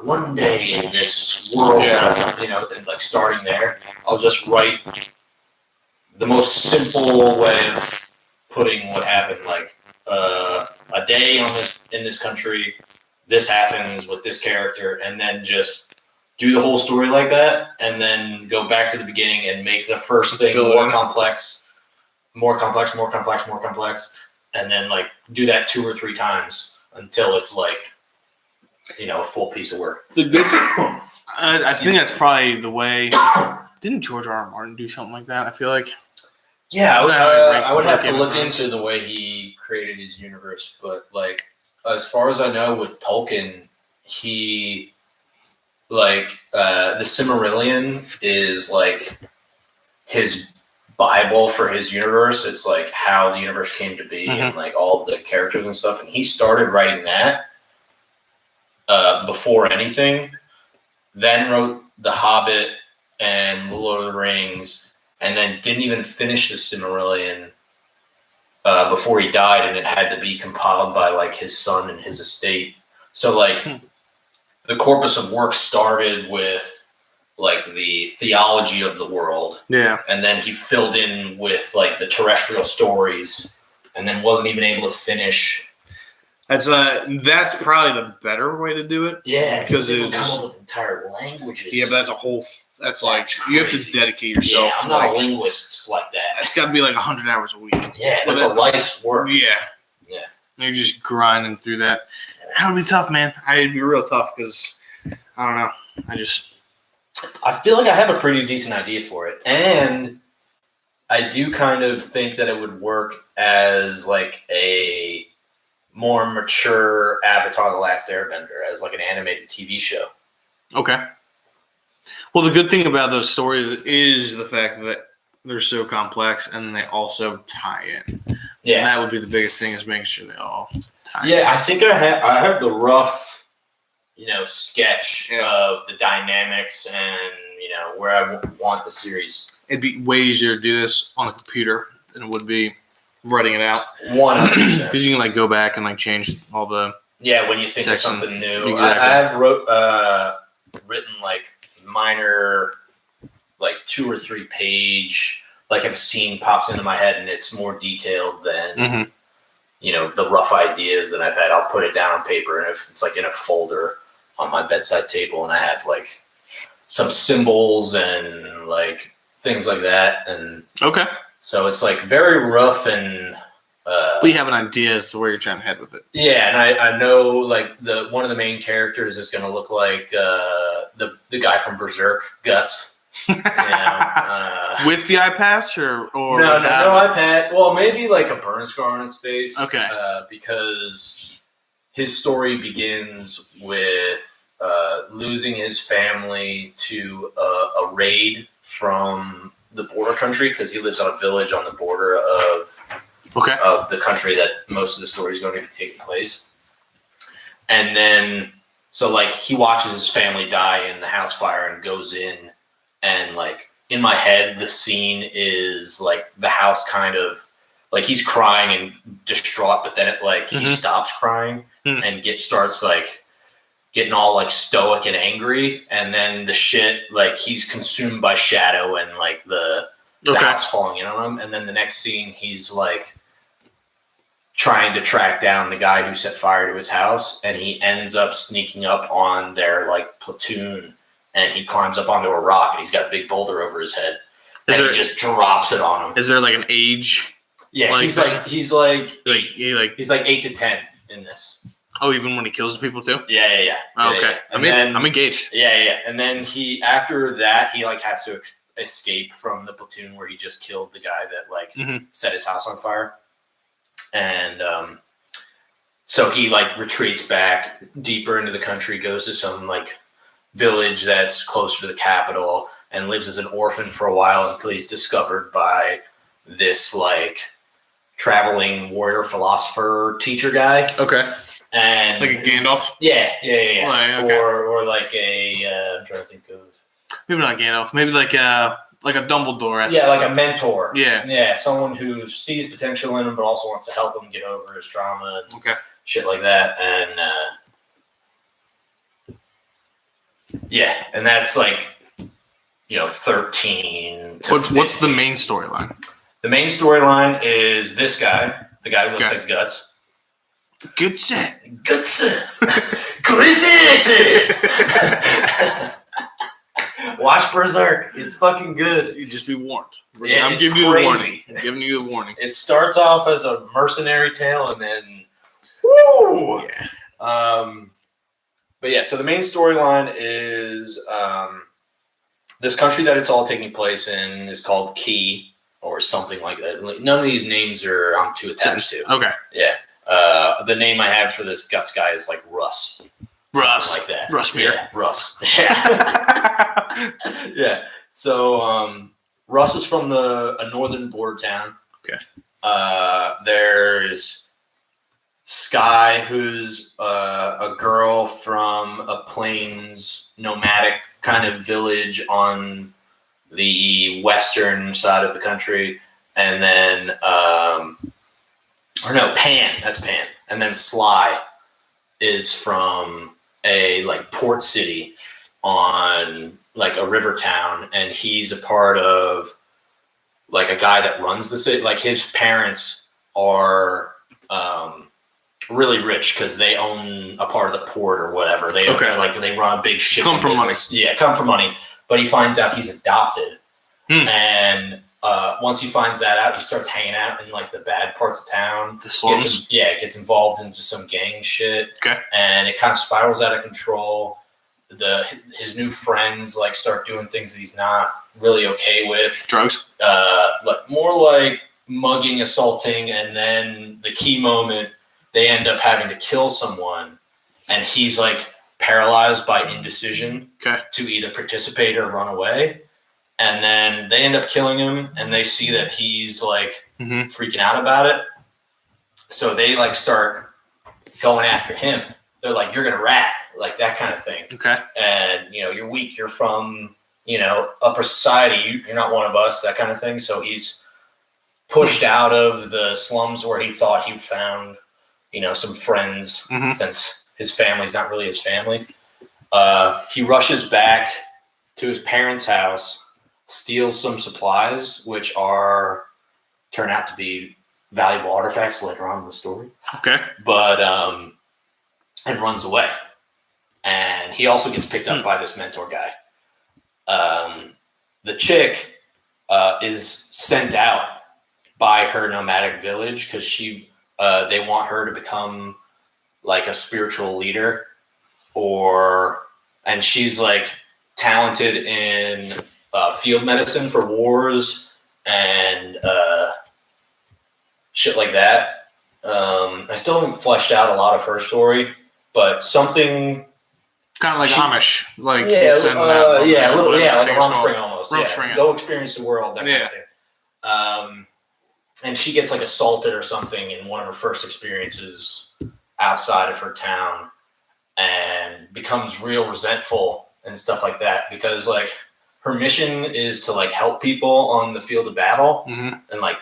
one day in this world, and like starting there, I'll just write the most simple way of putting what happened, like a day in this country, this happens with this character, and then just do the whole story like that, and then go back to the beginning and make the first thing more complex, and then like do that 2 or 3 times until it's like, a full piece of work. The good thing, I think that's probably the way. Didn't George R. Martin do something like that? I feel like. Yeah, I would have to look into the way he created his universe, but like as far as I know, with Tolkien, he the Silmarillion is like his Bible for his universe. It's like how the universe came to be and like all the characters and stuff. And he started writing that before anything, then wrote The Hobbit and Lord of the Rings, and then didn't even finish the Silmarillion before he died, and it had to be compiled by like his son and his estate. So like the corpus of work started with like the theology of the world. Yeah. And then he filled in with like the terrestrial stories, and then wasn't even able to finish. That's probably the better way to do it. Yeah, because it come up with entire languages. Yeah, but that's like you have to dedicate yourself. Yeah, I'm not a linguist like that. It's got to be like 100 hours a week. Yeah, that's a life's work. Yeah. You're just grinding through that. That would be tough, man. It'd be real tough because I don't know. I feel like I have a pretty decent idea for it, and I do kind of think that it would work as like a more mature Avatar: The Last Airbender, as like an animated TV show. Okay. Well, the good thing about those stories is the fact that they're so complex, and they also tie in. So that would be the biggest thing, is making sure they all tie in. Yeah, I think I have the rough, sketch of the dynamics and, where I want the series. It'd be way easier to do this on a computer than it would be writing it out. 100%. Because you can like go back and like change all the when you think of something new. Exactly. I have written like minor, like 2 or 3 page, like if a scene pops into my head and it's more detailed than the rough ideas that I've had. I'll put it down on paper, and if it's like in a folder on my bedside table, and I have like some symbols and like things like that, and so it's like very rough and. We have an idea as to where you're trying to head with it. Yeah, and I know like one of the main characters is going to look like the guy from Berserk, Guts. With the eye patch or no eye patch. Well, maybe like a burn scar on his face. Okay. Because his story begins with losing his family to a raid from the border country because he lives on a village on the border of the country that most of the story is going to be taking place. And then, so like he watches his family die in the house fire and goes in, and like in my head, the scene is like the house kind of like he's crying and distraught, but then it like he stops crying and starts like getting all like stoic and angry, and then the shit like he's consumed by shadow and like the house falling in on him, and then the next scene he's like trying to track down the guy who set fire to his house, and he ends up sneaking up on their like platoon, and he climbs up onto a rock, and he's got a big boulder over his head, and he just drops it on him. Is there like an age? Yeah, like he's like 8 to 10 in this. Oh, even when he kills the people too? Yeah. Oh, okay. Yeah. I'm engaged. Yeah. And then after that, he like has to escape from the platoon where he just killed the guy that like set his house on fire. And so he like retreats back deeper into the country, goes to some like village that's closer to the capital, and lives as an orphan for a while until he's discovered by this like traveling warrior philosopher teacher guy. Okay. And like a Gandalf? Yeah. Oh, okay. Or like I'm trying to think of maybe not Gandalf, maybe like a Dumbledore. Yeah, like a mentor. Yeah. Someone who sees potential in him, but also wants to help him get over his trauma and shit like that. And and that's like 13. What's the main storyline? The main storyline is this guy, the guy who looks like Guts. Guts. Watch Berserk. It's fucking good. You just be warned. Yeah, I'm giving you the warning. I'm giving you the warning. It starts off as a mercenary tale, and then, woo! Yeah. But yeah, so the main storyline is this country that it's all taking place in is called Key or something like that. None of these names I'm too attached to. Okay. Yeah. The name I have for this Guts guy is like Russ. Russ. Like that. Russ beer. Yeah, Russ. Yeah. Yeah. So Russ is from a northern border town. Okay. There's Sky, who's a girl from a plains nomadic kind of village on the western side of the country. And then Pan. That's Pan. And then Sly is from a like port city on like a river town, and he's a part of like a guy that runs the city. Like his parents are really rich because they own a part of the port or whatever. They run a big ship. Come from money. Yeah, come from money. But he finds out he's adopted, and once he finds that out, he starts hanging out in like the bad parts of town. The slums? Gets involved into some gang shit. Okay. And it kind of spirals out of control. His new friends like start doing things that he's not really okay with. Drugs? More like mugging, assaulting, and then the key moment, they end up having to kill someone, and he's like paralyzed by indecision to either participate or run away. And then they end up killing him, and they see that he's like freaking out about it. So they like start going after him. They're like, "You're gonna rat," like that kind of thing. Okay. And you're weak. You're from upper society. You're not one of us. That kind of thing. So he's pushed out of the slums where he thought he found some friends, since his family's not really his family. He rushes back to his parents' house, steals some supplies, which turn out to be valuable artifacts later on in the story. Okay. But and runs away. And he also gets picked up by this mentor guy. The chick is sent out by her nomadic village because they want her to become like a spiritual leader, and she's like talented in field medicine for wars and shit like that. I still haven't fleshed out a lot of her story, but something Kind of like Amish, like like a Rumspringa almost. Rumspringa. Go experience the world, that kind of thing. And she gets like assaulted or something in one of her first experiences outside of her town, and becomes real resentful and stuff like that because like her mission is to like help people on the field of battle and like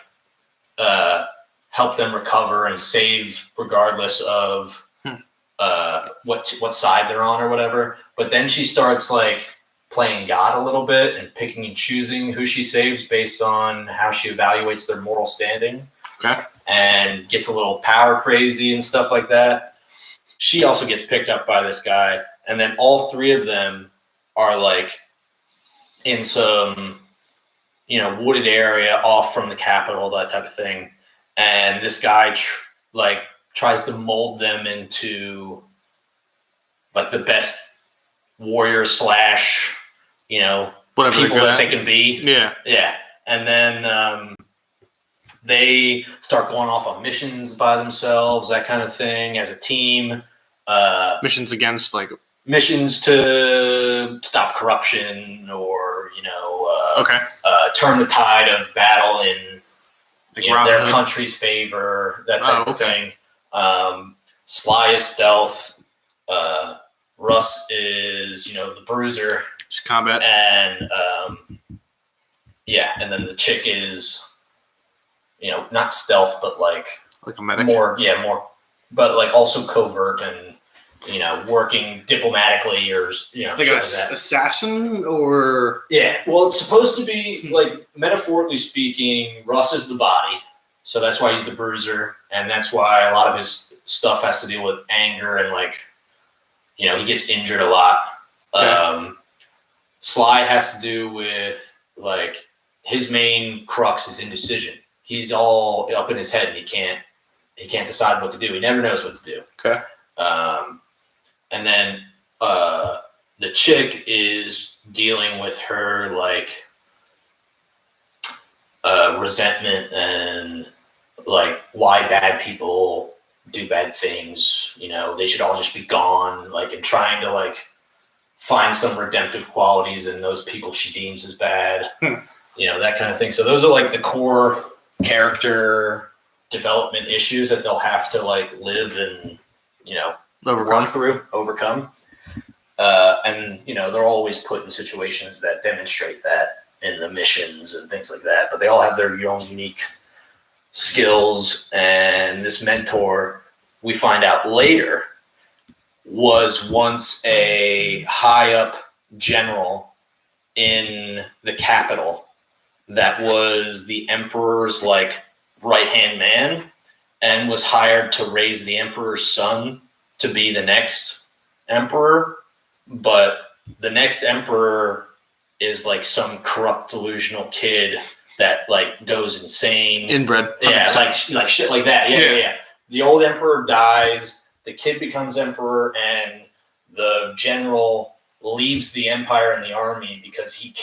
help them recover and save regardless of what side they're on or whatever. But then she starts like playing God a little bit and picking and choosing who she saves based on how she evaluates their moral standing. Okay. And gets a little power crazy and stuff like that. She also gets picked up by this guy, and then all three of them are like in some, wooded area off from the capital, that type of thing. And this guy tries to mold them into like the best warrior / whatever people that they can be. Yeah. And then they start going off on missions by themselves, that kind of thing, as a team. Missions against like missions to stop corruption or turn the tide of battle in their country's favor, that type of thing. Sly is stealth. Russ is the bruiser. It's combat. And and then the chick is not stealth, but like a medic. More, but like also covert and working diplomatically or like an assassin or well, it's supposed to be like metaphorically speaking, Russ is the body, so that's why he's the bruiser, and that's why a lot of his stuff has to deal with anger and like he gets injured a lot. Okay. Sly has to do with like his main crux is indecision. He's all up in his head and he can't decide what to do. He never knows what to do. Okay. And then the chick is dealing with her like resentment and like why bad people do bad things. They should all just be gone. Like, and trying to like find some redemptive qualities in those people she deems as bad. That kind of thing. So those are like the core character development issues that they'll have to like live and overcome. And they're always put in situations that demonstrate that in the missions and things like that, but they all have their own unique skills. And this mentor, we find out later, was once a high up general in the capital that was the emperor's like right-hand man and was hired to raise the emperor's son to be the next emperor. But the next emperor is like some corrupt, delusional kid that like goes insane. Inbred. 100%. Yeah, like shit like that. Yeah. The old emperor dies, the kid becomes emperor, and the general leaves the empire and the army because he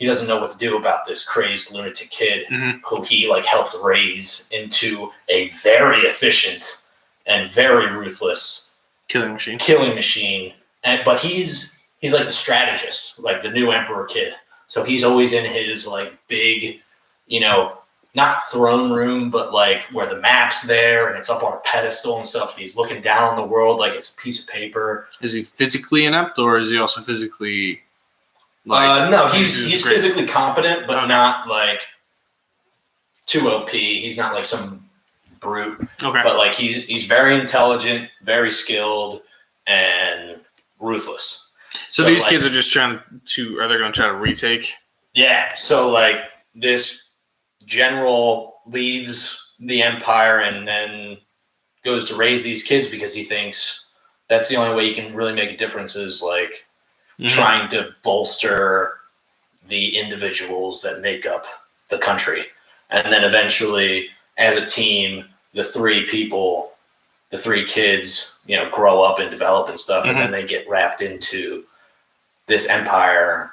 doesn't know what to do about this crazed lunatic kid who he like helped raise into a very efficient and very ruthless killing machine. But he's like the strategist, like the new emperor kid. So he's always in his like big, not throne room, but like where the map's there and it's up on a pedestal and stuff. And he's looking down on the world like it's a piece of paper. Is he physically inept, or is he also physically? No, he's physically competent, but not like too OP. He's not like some brute. Okay. But like he's very intelligent, very skilled, and ruthless. So these kids are just are they going to try to retake? Yeah. So like this general leaves the empire and then goes to raise these kids because he thinks that's the only way he can really make a difference is like trying to bolster the individuals that make up the country. And then eventually, as a team, the three kids, grow up and develop and stuff, and then they get wrapped into this empire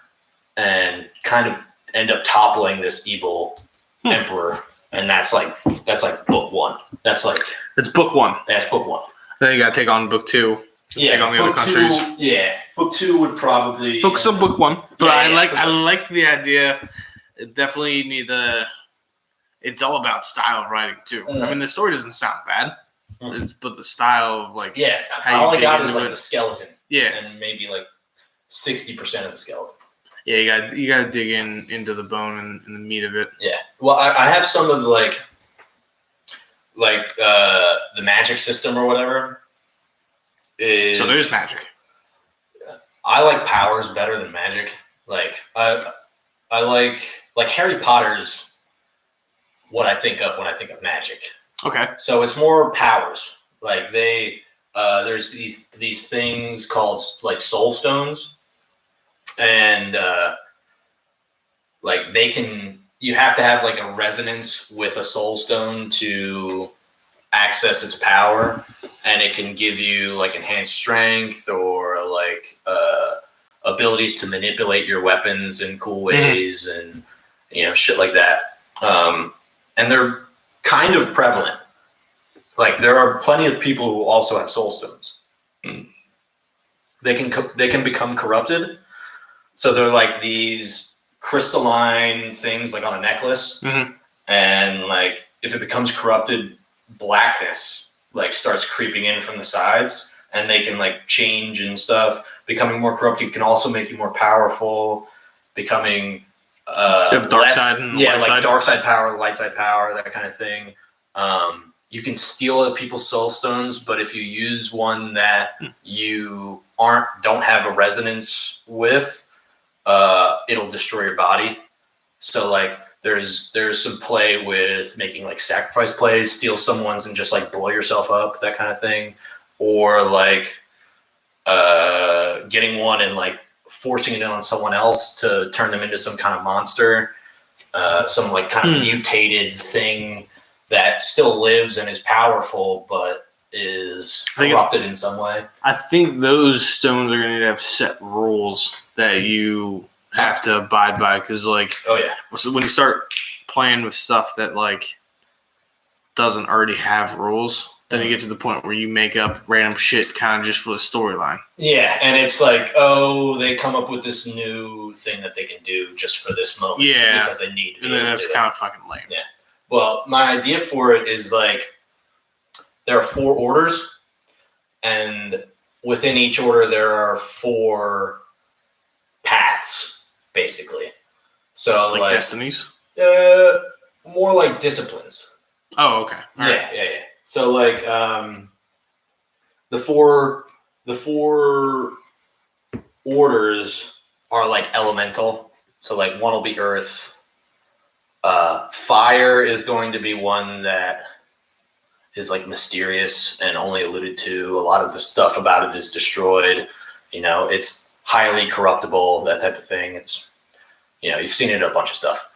and kind of end up toppling this evil emperor. And that's like book one. That's book one. Then you got to take on book 2. take on the other countries. Book 2 would probably focus on book 1, but I like the idea. It definitely need to. It's all about style of writing too. I mean, the story doesn't sound bad, but the style of like all I got is like the skeleton, yeah, and maybe like 60% of the skeleton. Yeah, you got to dig into the bone and the meat of it. Yeah, well, I have some of the like the magic system or whatever. So there's magic. I like powers better than magic. Like I like Harry Potter's what I think of when I think of magic. Okay. So it's more powers. Like there's these things called like soul stones, and like you have to have like a resonance with a soul stone to access its power, and it can give you like enhanced strength or like abilities to manipulate your weapons in cool ways and shit like that. And they're kind of prevalent. Like there are plenty of people who also have soul stones. They can become corrupted. So they're like these crystalline things like on a necklace. And like if it becomes corrupted, blackness like starts creeping in from the sides, and they can like change and stuff. Becoming more corrupted can also make you more powerful. Becoming dark side and light side. Dark side power, light side power, that kind of thing. You can steal other people's soul stones, but if you use one that you don't have a resonance with, it'll destroy your body. So like there's some play with making like sacrifice plays, steal someone's and just like blow yourself up, that kind of thing, or like getting one and like forcing it in on someone else to turn them into some kind of monster, some like kind of mutated thing that still lives and is powerful, but is corrupted in some way. I think those stones are going to have set rules that you have to abide by, because like, so when you start playing with stuff that like doesn't already have rules, then you get to the point where you make up random shit kind of just for the storyline. Yeah, and it's like, they come up with this new thing that they can do just for this moment. Yeah, because they need to. And then that's kind of fucking lame. Yeah. Well, my idea for it is like there are 4 orders, and within each order there are 4 paths, basically. So like destinies? More like disciplines. Oh, okay. All right. Yeah. So like the four orders are like elemental. So like one will be earth. Fire is going to be one that is like mysterious and only alluded to. A lot of the stuff about it is destroyed. It's highly corruptible, that type of thing. It's, you've seen it in a bunch of stuff.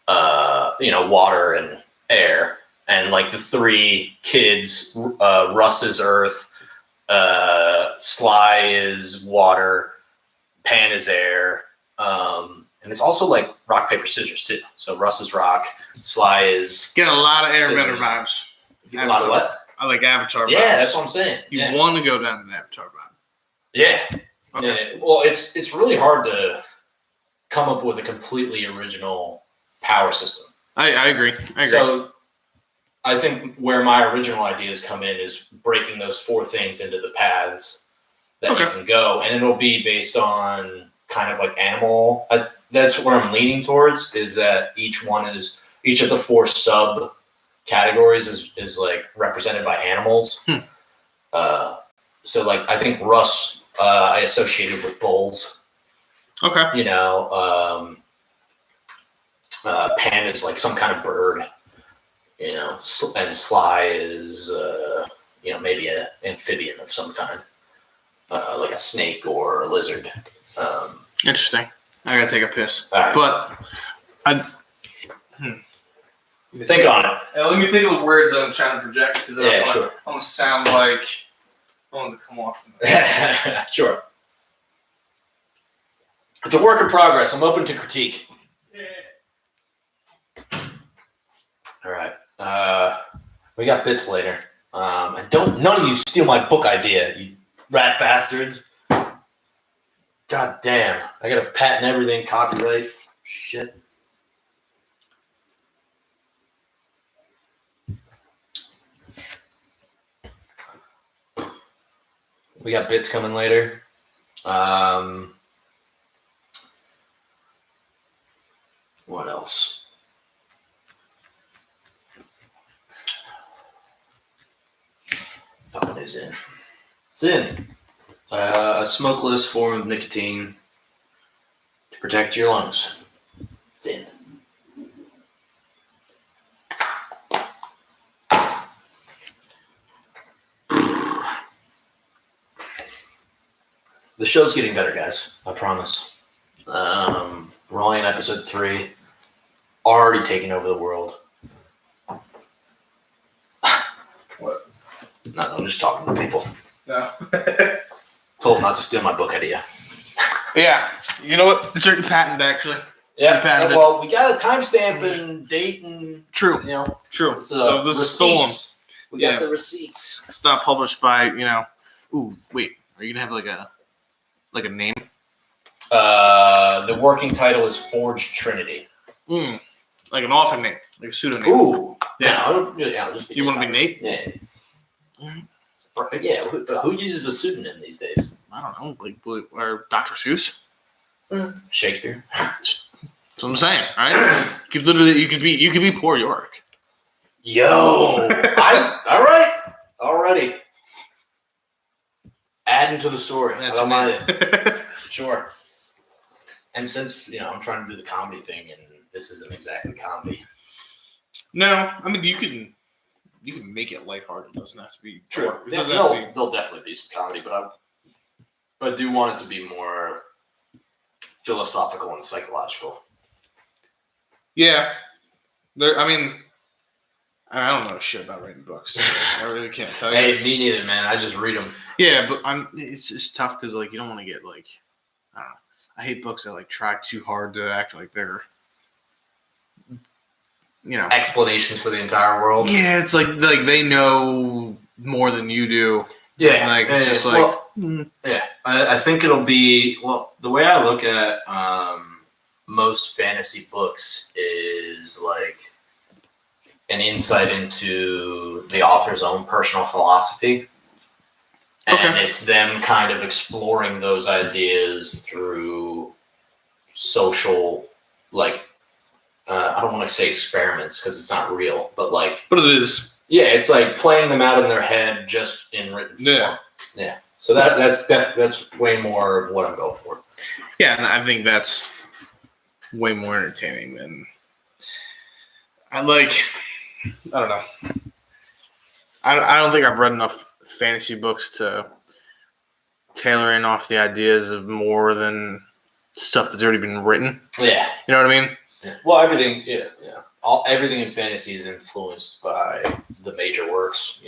Water and air. And like the 3 kids, Russ is earth, Sly is water, Pan is air. And it's also like rock, paper, scissors too. So Russ is rock, Sly is... Get a lot of Airbender vibes. A lot of what? I like Avatar vibes. Yeah, that's what I'm saying. You want to go down an Avatar vibe. Yeah. Okay. Yeah. Well, it's really hard to come up with a completely original power system. I agree. So I think where my original ideas come in is breaking those 4 things into the paths that you can go, and it'll be based on kind of like animal. That's where I'm leaning towards, is that each of the 4 sub categories is like represented by animals. So like I think Russ I associated with bulls. Okay. Pan is like some kind of bird. And Sly is maybe an amphibian of some kind, like a snake or a lizard. Interesting. I gotta take a piss. Right. But think on it. Let me think of the words I'm trying to project, because sure. I want to sound like I want to come off. Sure. It's a work in progress. I'm open to critique. Yeah. All right. We got bits later. None of you steal my book idea, you Rat bastards. God damn. I got to patent everything, copyright. Shit. We got bits coming later. What else? Papa is in. It's in. A smokeless form of nicotine to protect your lungs. It's in. The show's getting better, guys. I promise. We're only in episode 3. Already taking over the world. What? No, I'm just talking to people. No. Told them not to steal my book idea. Yeah. You know what? It's already patented, actually. Yeah. Well, we got a timestamp and date and... True. You know. True. So this is stolen. We got the receipts. It's not published by, you know... Ooh, wait. Are you going to have like a name? The working title is Forged Trinity. Like an author name, like a pseudonym. Ooh, yeah. I'll just you want to be Nate? Yeah. Yeah. Who uses a pseudonym these days? I don't know, or Dr. Seuss, Shakespeare. That's what I'm saying, right? You could be Poor York. Yo, all right, already. Adding to the story. That's I don't mind it. Sure. And since I'm trying to do the comedy thing, and this isn't exactly comedy. No, I mean you can make it lighthearted. It doesn't have to be true. It doesn't have to be. There'll definitely be some comedy, but I do want it to be more philosophical and psychological. Yeah, I mean, I don't know shit about writing books. So I really can't tell you. Hey, me neither, man. I just read them. Yeah, but it's just tough because you don't want to get I don't know. I hate books that try too hard to act like they're explanations for the entire world. Yeah, it's like they know more than you do. Yeah, it's just yeah. I think it'll be the way I look at most fantasy books is an insight into the author's own personal philosophy. And it's them kind of exploring those ideas through social, I don't want to say experiments because it's not real, but But it is. Yeah, it's like playing them out in their head just in written form. Yeah. Yeah. So that's way more of what I'm going for. Yeah, and I think that's way more entertaining than I don't know. I don't think I've read enough fantasy books to tailor in off the ideas of more than stuff that's already been written. Yeah. You know what I mean? Yeah. Well, everything, yeah. Everything in fantasy is influenced by the major works,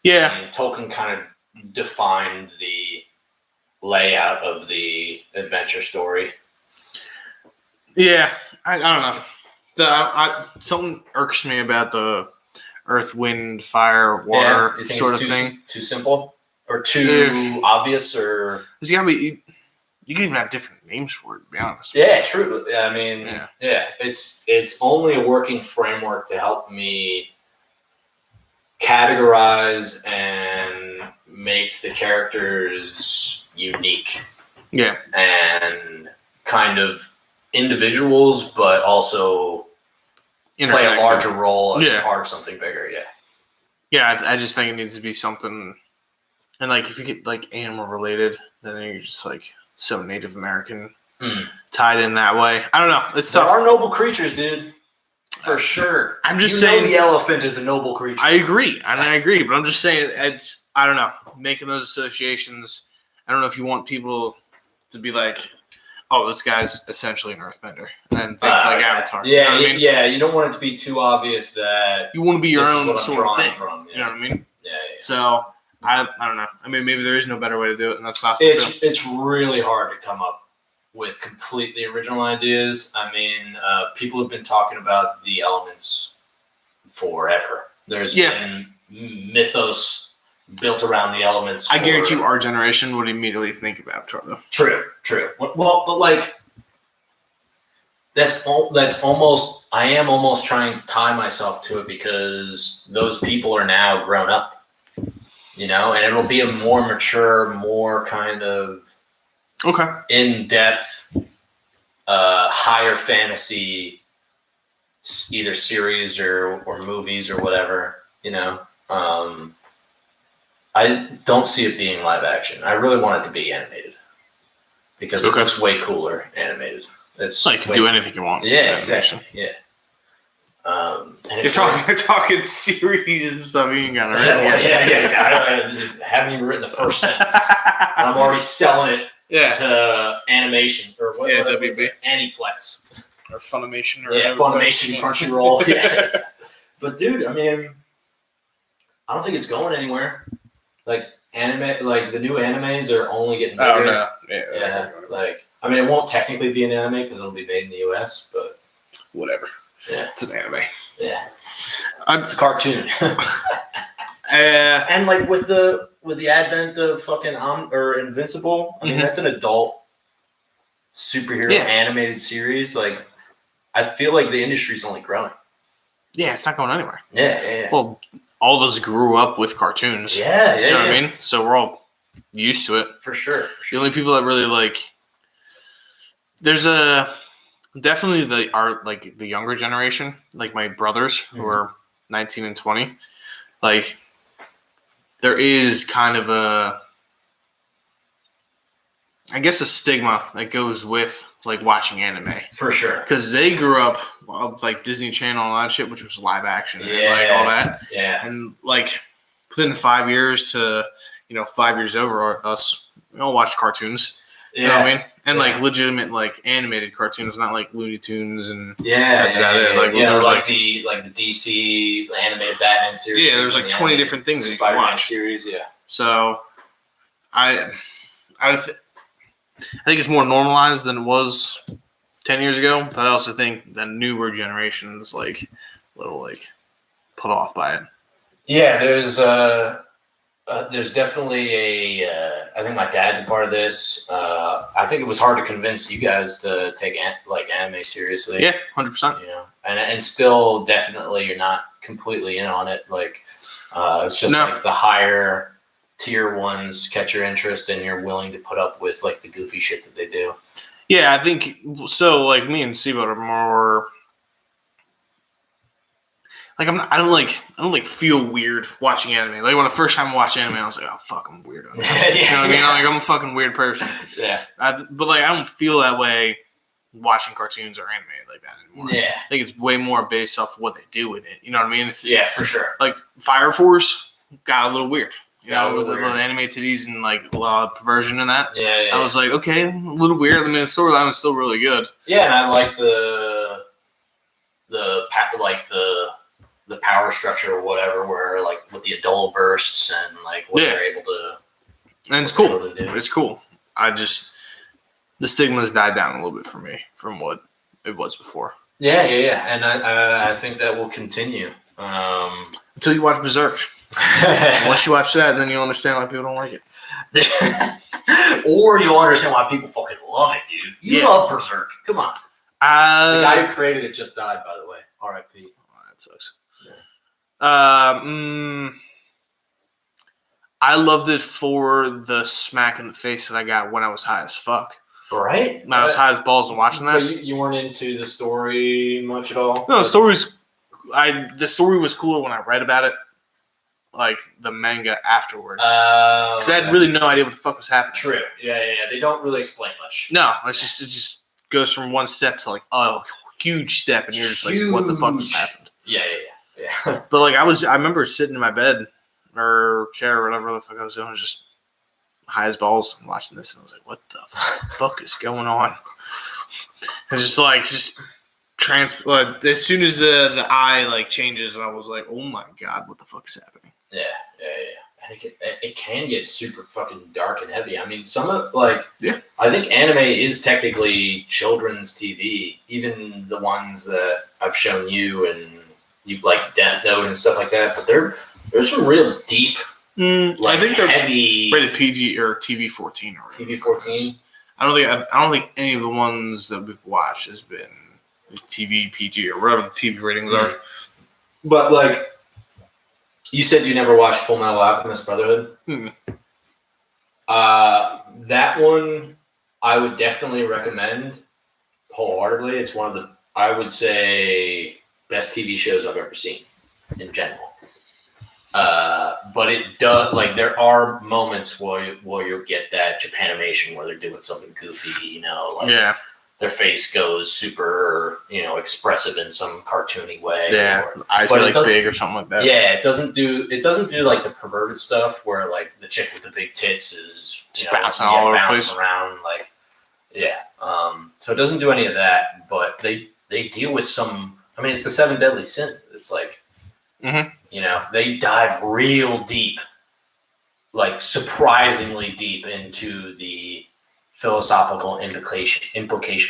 Yeah. I mean, Tolkien kind of defined the layout of the adventure story. Yeah. I don't know. Something irks me about the Earth, Wind, Fire, Water sort of thing. Too simple? Or too obvious? Or there's gotta be. You can even have different names for it, to be honest. Yeah, true. I mean, yeah. It's only a working framework to help me categorize and make the characters unique. Yeah. And kind of individuals, but also play a larger role as part of something bigger. Yeah. Yeah, I just think it needs to be something. And if you get animal related, then you're just so Native American tied in that way. I don't know. It's tough. There are noble creatures, dude. For sure. I'm just saying the elephant is a noble creature. I agree. And I agree, but I'm just saying I don't know. Making those associations, I don't know if you want people to be oh, this guy's essentially an earthbender. And then think Avatar. Yeah, you know what I mean? Yeah. You don't want it to be too obvious that you want to be your own sort of thing. From, You know what I mean? Yeah. So I don't know. I mean, maybe there is no better way to do it, and that's possible. It's really hard to come up with completely original ideas. I mean, people have been talking about the elements forever. There's been mythos built around the elements. I guarantee you, our generation would immediately think of Avatar, though. True. Well, but like, that's almost. I am almost trying to tie myself to it because those people are now grown up, and it'll be a more mature, more kind of in-depth, higher fantasy, either series or movies or whatever. I don't see it being live action. I really want it to be animated because it looks way cooler animated. It's like you can do anything you want. Yeah, exactly. Yeah. You're talking series and stuff. You ain't got it. I haven't even written the first sentence. And I'm already selling it to animation or what? WB, Aniplex or Funimation, or Funimation, Crunchyroll. Yeah. But dude, I mean, I don't think it's going anywhere. Like anime, like the new animes are only getting bigger. Oh no, yeah. Like, I mean, it won't technically be an anime because it'll be made in the US, but whatever. Yeah, it's an anime. Yeah, it's a cartoon. And like with the advent of fucking Invincible, I mean that's an adult superhero animated series. Like, I feel like the industry's only growing. Yeah, it's not going anywhere. Yeah. Well, all of us grew up with cartoons. Yeah. You know what I mean? So we're all used to it. For sure. The only people that really like, there's definitely the younger generation, like my brothers who are 19 and 20. Like, there is kind of a stigma that goes with like watching anime. For sure. Because they grew up with like Disney Channel and all that shit, which was live action and like all that. Yeah. And like within 5 years to 5 years over us, we all watched cartoons. You know what I mean? And like legitimate like animated cartoons, not like Looney Tunes and that's about it. Like there's like the DC animated Batman series. Yeah, there's like 20 different things that you can watch. Series, yeah. So I think it's more normalized than it was 10 years ago, but I also think the newer generation is like a little like put off by it. Yeah, there's definitely I think my dad's a part of this. I think it was hard to convince you guys to take anime seriously. Yeah, 100%. And still definitely you're not completely in on it. Like it's just like the higher tier ones catch your interest and you're willing to put up with like the goofy shit that they do. Yeah, I think so. Like me and Seaboat are more like I don't feel weird watching anime. Like when the first time I watched anime, I was like, oh fuck, I'm weird. You know what I mean? Like I'm a fucking weird person. Yeah. But like I don't feel that way watching cartoons or anime like that anymore. Yeah. I think it's way more based off of what they do in it. You know what I mean? For sure. Like Fire Force got a little weird. With the anime titties and like a lot of perversion in that. Yeah. I was like, okay, a little weird. I mean, the storyline was still really good. Yeah, and I like the power structure or whatever, where like with the adult bursts and like what they're able to. And it's cool. It's cool. The stigma's died down a little bit for me from what it was before. Yeah, and I think that will continue until you watch Berserk. Once you watch that, then you'll understand why people don't like it. Or you'll understand why people fucking love it, dude. You love Berserk. Come on. The guy who created it just died, by the way. R.I.P. Oh, that sucks. Yeah. I loved it for the smack in the face that I got when I was high as fuck. Right? When I was high as balls and watching that. But you weren't into the story much at all? No, the story was cooler when I read about it. Like the manga afterwards, because I had really no idea what the fuck was happening. True. Yeah. They don't really explain much. No, it just goes from one step to like huge step, and you're just like, what the fuck just happened? Yeah. But like I remember sitting in my bed or chair or whatever the fuck I was doing, just high as balls and watching this, and I was like, what the fuck is going on? It's just as soon as the eye like changes, and I was like, oh my god, what the fuck is happening? Yeah. I think it can get super fucking dark and heavy. I mean, some of I think anime is technically children's TV, even the ones that I've shown you and you like Death Note and stuff like that. But there's some real deep I think they're heavy rated PG or TV-14 or TV-14. I don't think any of the ones that we've watched has been TV PG or whatever the TV ratings are. But like, you said you never watched Full Metal Alchemist Brotherhood. That one I would definitely recommend wholeheartedly. It's one of the, I would say, best TV shows I've ever seen in general. But it does, like, there are moments where you'll get that Japanimation where they're doing something goofy, you know, like their face goes super, you know, expressive in some cartoony way. Yeah, eyes get like big or something like that. Yeah, it doesn't do like the perverted stuff where like the chick with the big tits is bouncing all over the place around, like so it doesn't do any of that, but they deal with some. I mean, it's the 7 deadly sins. It's like, you know, they dive real deep, like surprisingly deep into the philosophical implication.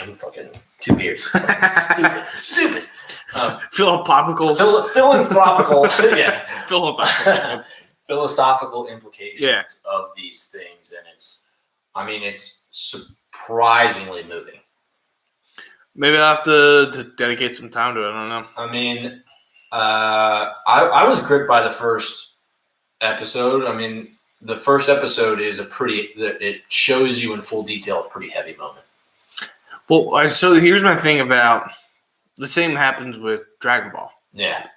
I'm fucking 2 beers. Stupid. Philosophical. Philanthropical. Yeah. Philosophical implications of these things, and it's surprisingly moving. Maybe I'll have to dedicate some time to it. I don't know. I mean, I was gripped by the first episode. I mean, the first episode is it shows you in full detail a pretty heavy moment. Well, so here's my thing about the same happens with Dragon Ball. Yeah.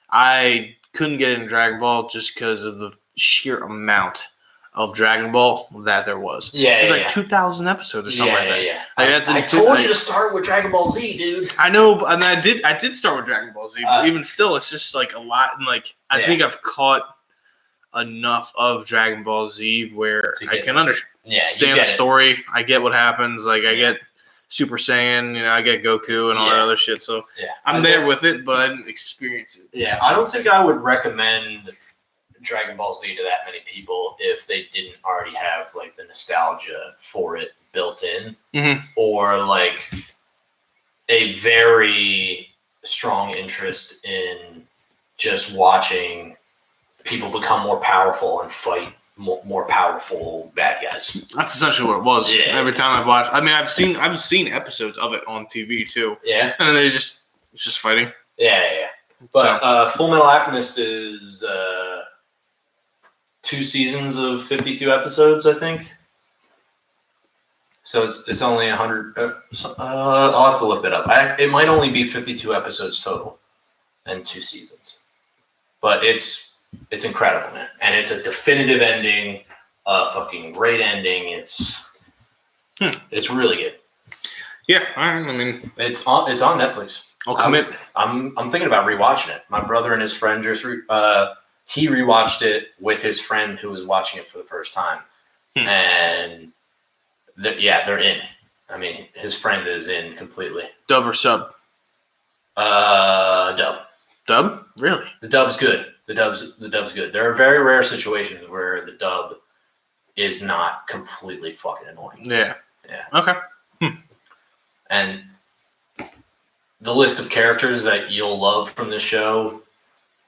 I couldn't get into Dragon Ball just because of the sheer amount of Dragon Ball that there was. Yeah, it was like 2,000 episodes or something like that. Yeah. Like, I told you to start with Dragon Ball Z, dude. I know, and I did start with Dragon Ball Z, but even still, it's just like a lot. And like, I think I've caught enough of Dragon Ball Z where I can understand the story. I get what happens. Like, I get Super Saiyan, you know, I get Goku and all that other shit. So I'm there with it, but I didn't experience it. Yeah, I don't think I would recommend Dragon Ball Z to that many people if they didn't already have like the nostalgia for it built in, or like a very strong interest in just watching people become more powerful and fight more powerful bad guys. That's essentially what it was. Yeah. Every time I've watched, I mean, I've seen episodes of it on TV too. Yeah, and it's just fighting. Yeah. But Full Metal Alchemist is 2 seasons of 52 episodes, I think. So it's only 100. I'll have to look that up. It might only be 52 episodes total, and 2 seasons. But it's incredible, man, and it's a definitive ending, a fucking great ending. It's really good. Yeah, I mean, it's on Netflix. I'll commit. I'm thinking about rewatching it. My brother and his friend just he rewatched it with his friend who was watching it for the first time, and they're in. I mean, his friend is in completely. Dub or sub? Dub. Dub? Really? The dub's good. The dub's good. There are very rare situations where the dub is not completely fucking annoying. Yeah. Okay. And the list of characters that you'll love from this show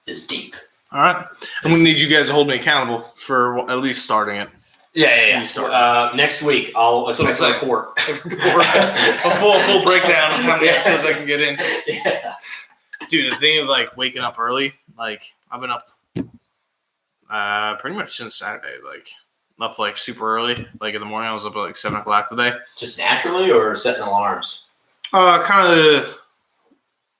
is deep. All right. I'm going to need you guys to hold me accountable for at least starting it. Yeah. Next week, I'll expect a report. A full breakdown of how many episodes I can get in. Yeah. Dude, the thing of like waking up early, like I've been up pretty much since Saturday, like up like super early, like in the morning. I was up at like 7 o'clock today. Just naturally, or setting alarms? Kind of.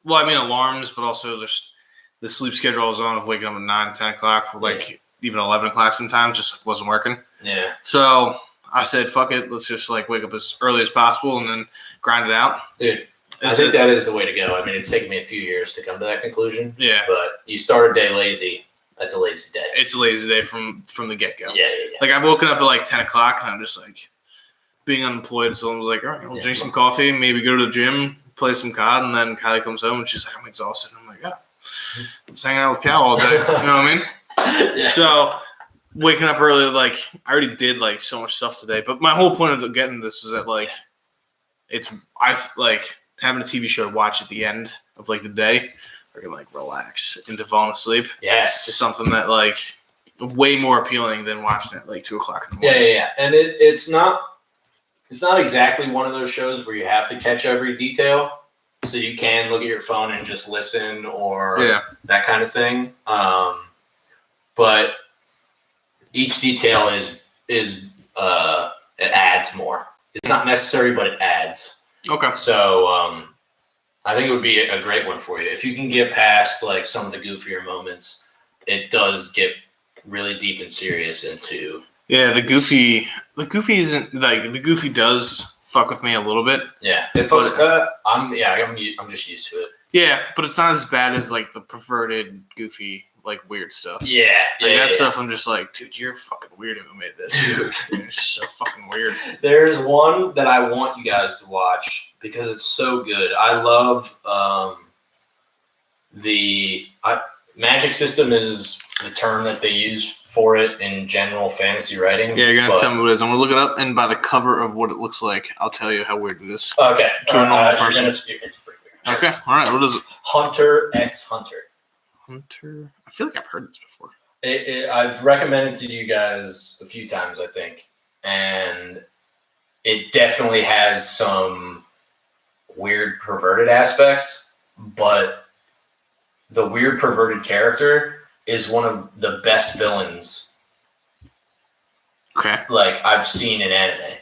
Well, I mean alarms, but also just the sleep schedule I was on of waking up at 9, 10 o'clock, for like even 11 o'clock sometimes, just wasn't working. Yeah. So I said, "Fuck it, let's just like wake up as early as possible and then grind it out." Dude, I think that is the way to go. I mean, it's taken me a few years to come to that conclusion. Yeah. But you start a day lazy. That's a lazy day. It's a lazy day from the get-go. Yeah. Like, I've woken up at like 10 o'clock and I'm just like being unemployed. So I'm like, all right, we'll drink some coffee, maybe go to the gym, play some COD. And then Kylie comes home and she's like, I'm exhausted. And I'm like, yeah, I'm just hanging out with Cal all day. You know what I mean? Yeah. So waking up early, like I already did like so much stuff today. But my whole point of getting this was that like I like having a TV show to watch at the end of like the day. I can like relax into falling asleep. Yes. It's something that like way more appealing than watching it like 2 o'clock in the morning. Yeah. And it's not exactly one of those shows where you have to catch every detail. So you can look at your phone and just listen or that kind of thing. But each detail is it adds more. It's not necessary, but it adds. Okay. So I think it would be a great one for you. If you can get past like some of the goofier moments, it does get really deep and serious into. Yeah, the goofy isn't like the goofy does fuck with me a little bit. Yeah, I'm just used to it. Yeah, but it's not as bad as like the perverted, goofy, like weird stuff. Yeah, that stuff. I'm just like, dude, you're a fucking weirdo who made this. Dude, you're so fucking weird. There's one that I want you guys to watch because it's so good. I love the magic system is the term that they use for it in general fantasy writing. Yeah, you're gonna have to tell me what it is. I'm gonna look it up, and by the cover of what it looks like, I'll tell you how weird it is. Okay, to a normal person. It's pretty weird. Okay, all right. What is it? Hunter x Hunter. Hunter. I feel like I've heard this before. I've recommended to you guys a few times, I think, and it definitely has some weird perverted aspects, but the weird perverted character is one of the best villains like I've seen in anime.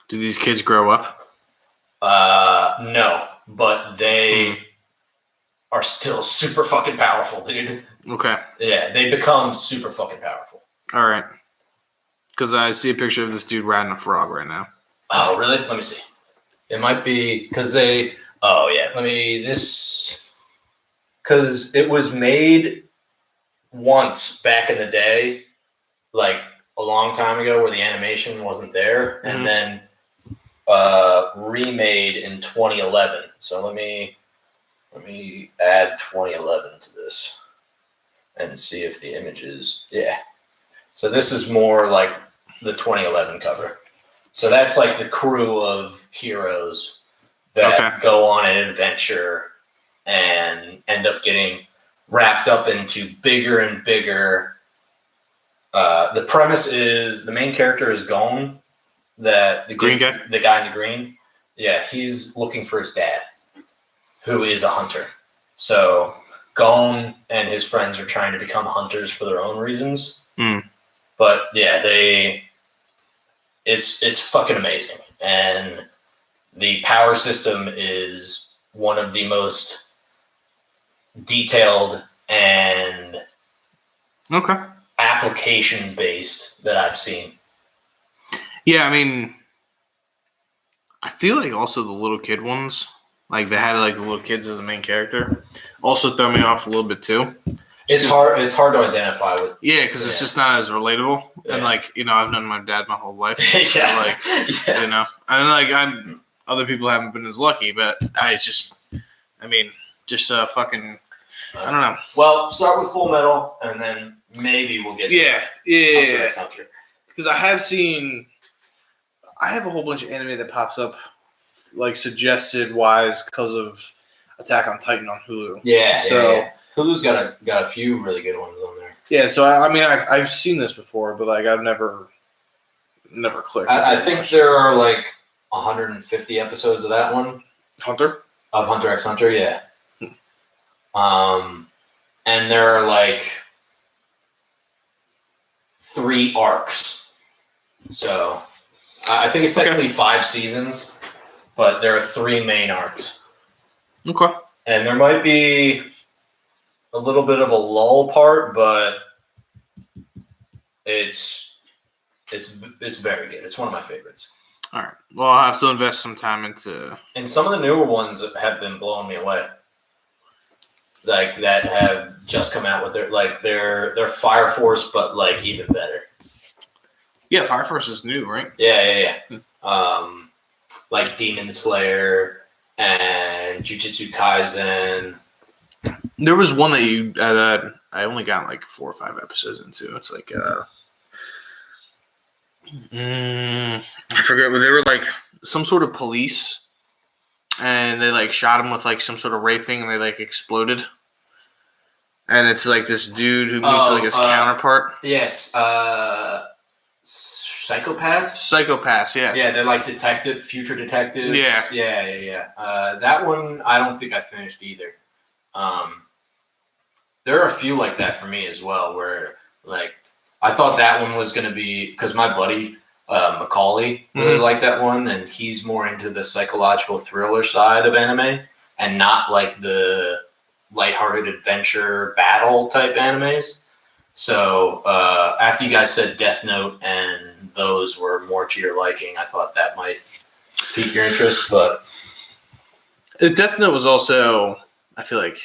Do these kids grow up? No, but they are still super fucking powerful, dude. Okay. Yeah, they become super fucking powerful. All right. Because I see a picture of this dude riding a frog right now. Oh, really? Let me see. It might be because they. Oh, yeah. Because it was made once back in the day, like a long time ago, where the animation wasn't there, and then remade in 2011. So let me add 2011 to this and see if the images. Yeah. So this is more like the 2011 cover. So that's like the crew of heroes that go on an adventure and end up getting wrapped up into bigger and bigger. The premise is the main character is Gon, the green guy, the guy in the green. Yeah, he's looking for his dad, who is a hunter. So Gon and his friends are trying to become hunters for their own reasons. But yeah, it's fucking amazing, and the power system is one of the most detailed and application based that I've seen. Yeah, I mean, I feel like also the little kid ones, like they had like the little kids as the main character, also throw me off a little bit too. It's hard to identify with. Yeah, because it's just not as relatable. Yeah. And like, I've known my dad my whole life. So and other people haven't been as lucky, but fucking, I don't know. Well, start with Full Metal, and then maybe we'll get to Hunter. Because I have a whole bunch of anime that pops up, like suggested wise because of Attack on Titan on Hulu. Yeah. Hulu's got a few really good ones on there. Yeah, so I've seen this before, but like I've never clicked. I think there are like 150 episodes of that one. Hunter x Hunter, yeah. And there are like 3 arcs. So I think it's technically 5 seasons, but there are 3 main arcs. Okay. And there might be a little bit of a lull part, but it's very good. It's one of my favorites. All right. Well, I'll have to invest some time into. And some of the newer ones have been blowing me away. Like that have just come out with their Fire Force, but like even better. Yeah, Fire Force is new, right? Yeah. Like Demon Slayer and Jujutsu Kaisen. There was one that I only got like 4 or 5 episodes into. It's like I forget, but they were like some sort of police, and they like shot him with like some sort of ray thing, and they like exploded. And it's like this dude who meets like his counterpart. Yes. Psychopaths? Psychopaths, yes. Yeah, they're like future detectives. Yeah. Yeah. That one, I don't think I finished either. There are a few like that for me as well, where like I thought that one was going to be, because my buddy Macaulay really liked that one, and he's more into the psychological thriller side of anime and not like the lighthearted adventure battle type animes. So after you guys said Death Note and those were more to your liking, I thought that might pique your interest. But Death Note was also, I feel like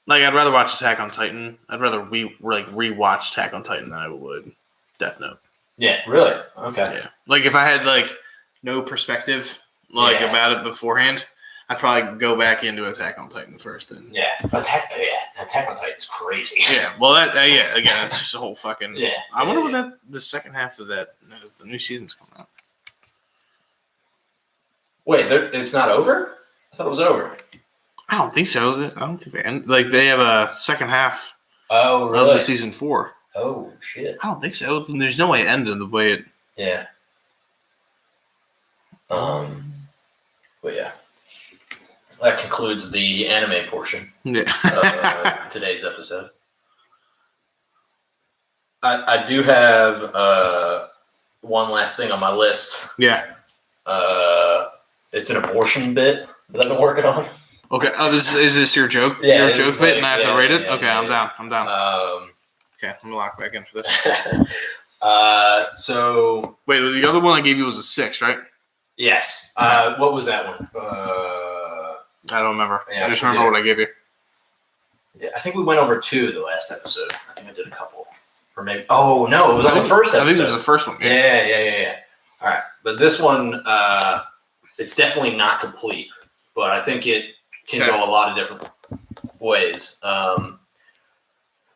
I'd rather watch Attack on Titan. I'd rather rewatch Attack on Titan than I would Death Note. Yeah, really? Okay. Yeah. Like if I had like no perspective about it beforehand, I'd probably go back into Attack on Titan first. And Attack on Titan's crazy. Yeah, well, again, it's just a whole fucking. Yeah. I wonder what the second half of that the new season's coming out. Wait, it's not over? I thought it was over. I don't think so. I don't think they end. Like they have a second half. Oh, really? Of the season 4. Oh shit! I don't think so. There's no way it ended the way it. Yeah. But yeah. That concludes the anime portion of today's episode. I do have one last thing on my list. Yeah. It's an abortion bit that I've been working on. Okay. Oh, is this your joke? Yeah, your joke bit, and I have to rate it. Yeah, okay, yeah, I'm down. I'm down. Okay, let me lock back in for this. So wait, the other one I gave you was a 6, right? Yes. What was that one? I don't remember. Yeah, I just remember what I gave you. Yeah, I think we went over 2 the last episode. I think I did a couple. Or maybe. Oh, no, it was on the first episode. I think it was the first one. Yeah. All right. But this one, it's definitely not complete, but I think it can go a lot of different ways.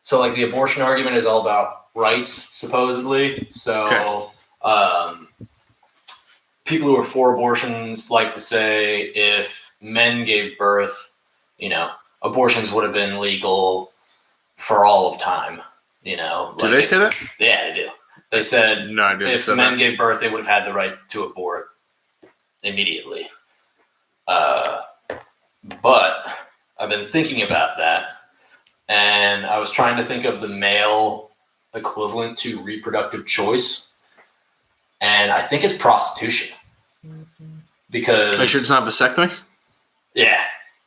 So, like, the abortion argument is all about rights, supposedly. So, people who are for abortions like to say if men gave birth, abortions would have been legal for all of time. Do they say that? Yeah, they do. They said no, I didn't. If men gave birth, they would have had the right to abort immediately. But I've been thinking about that, and I was trying to think of the male equivalent to reproductive choice, and I think it's prostitution. Because are you sure it's not vasectomy? Yeah,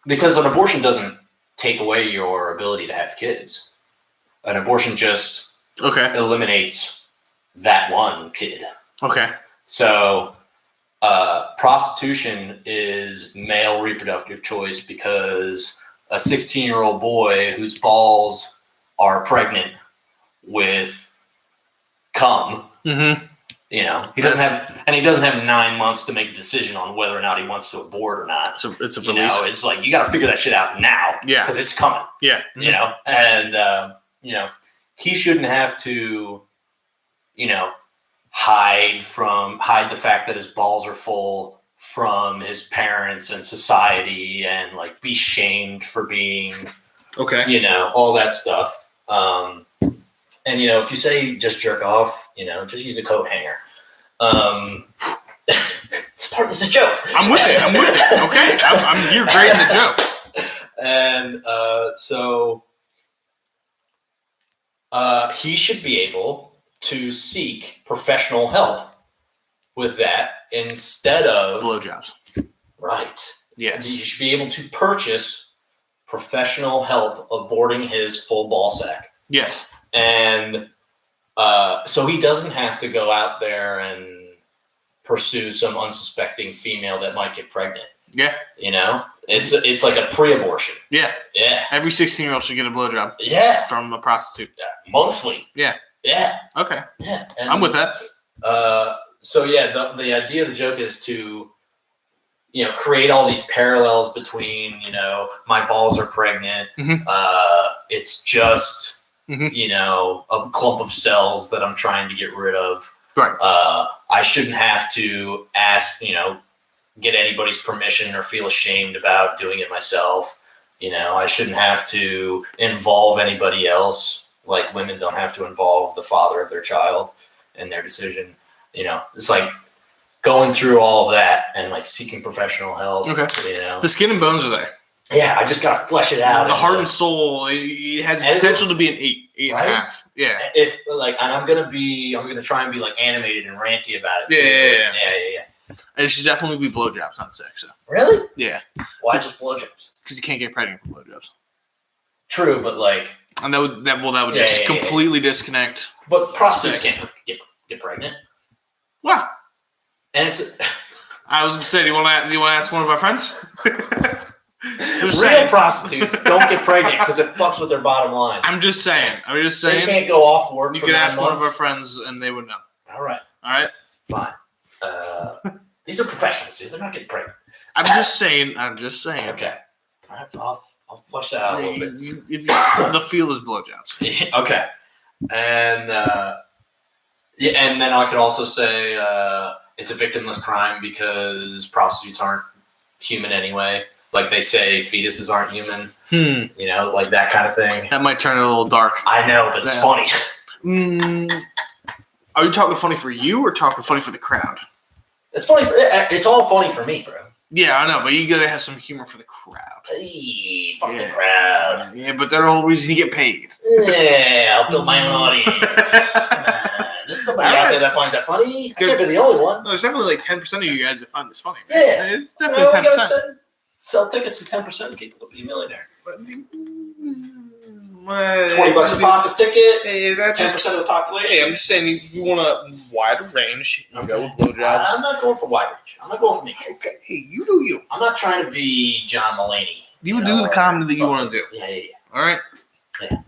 because an abortion doesn't take away your ability to have kids. An abortion just eliminates that one kid. Okay. So prostitution is male reproductive choice because a 16-year-old boy whose balls are pregnant with cum, he doesn't have 9 months to make a decision on whether or not he wants to abort or not. So it's a release. It's like you got to figure that shit out now. Yeah, because it's coming. Yeah, and he shouldn't have to, hide the fact that his balls are full from his parents and society, and like be shamed for being all that stuff. And if you say just jerk off, just use a coat hanger. It's a joke. I'm with it. Okay, you're great in the joke. And so he should be able to seek professional help with that instead of blowjobs. Right. Yes. He should be able to purchase professional help aborting his full ball sack. Yes. And so he doesn't have to go out there and pursue some unsuspecting female that might get pregnant. Yeah. It's like a pre-abortion. Yeah. Yeah. Every 16-year-old should get a blowjob. Yeah. From a prostitute. Yeah. Monthly. Yeah. Yeah. Okay. Yeah. And, I'm with that. So yeah, the idea of the joke is to, create all these parallels between, my balls are pregnant. It's just, a clump of cells that I'm trying to get rid of. Right. I shouldn't have to ask, get anybody's permission or feel ashamed about doing it myself. I shouldn't have to involve anybody else. Like women don't have to involve the father of their child in their decision. It's like going through all of that and like seeking professional help. Okay. The skin and bones are there. Yeah, I just gotta flesh it out. The heart and soul, it has potential to be an 8 and a half. Yeah. And I'm gonna try and be like animated and ranty about it. Yeah. And it should definitely be blowjobs, not sex. So. Really? Yeah. Why just blowjobs? Because you can't get pregnant from blowjobs. True, but like. And that would just completely disconnect. But prostitutes can't get pregnant. Wow. And it's. I was gonna say, do you want to ask one of our friends? Real prostitutes don't get pregnant because it fucks with their bottom line. I'm just saying. They can't go off work. You can ask one of our friends, and they would know. All right. Fine. These are professionals, dude. They're not getting pregnant. I'm just saying. Okay. All right. I'll flush that out a little bit. The feel is blowjobs. Okay. And and then I could also say it's a victimless crime because prostitutes aren't human anyway. Like they say, fetuses aren't human. Like that kind of thing. That might turn it a little dark. I know, but it's funny. Are you talking funny for you or talking funny for the crowd? It's funny. It's all funny for me, bro. Yeah, I know, but you gotta have some humor for the crowd. Hey, fuck the crowd. Yeah, but they're the whole reason you get paid. Yeah, I'll build my own audience. There's somebody out there that finds that funny. I can't be the only one. No, there's definitely like 10% of you guys that find this funny. Yeah, it's definitely 10%. Sell tickets to 10% of people to be a millionaire. $20 a pop a ticket. Hey, that's 10% of the population. Hey, I'm just saying you want a wider range. You go with blowjobs. I'm not going for wide range. I'm not going for me. Okay, hey, you do you. I'm not trying to be John Mulaney. You do the comedy that you want to do. Yeah. All right. Yeah, I'm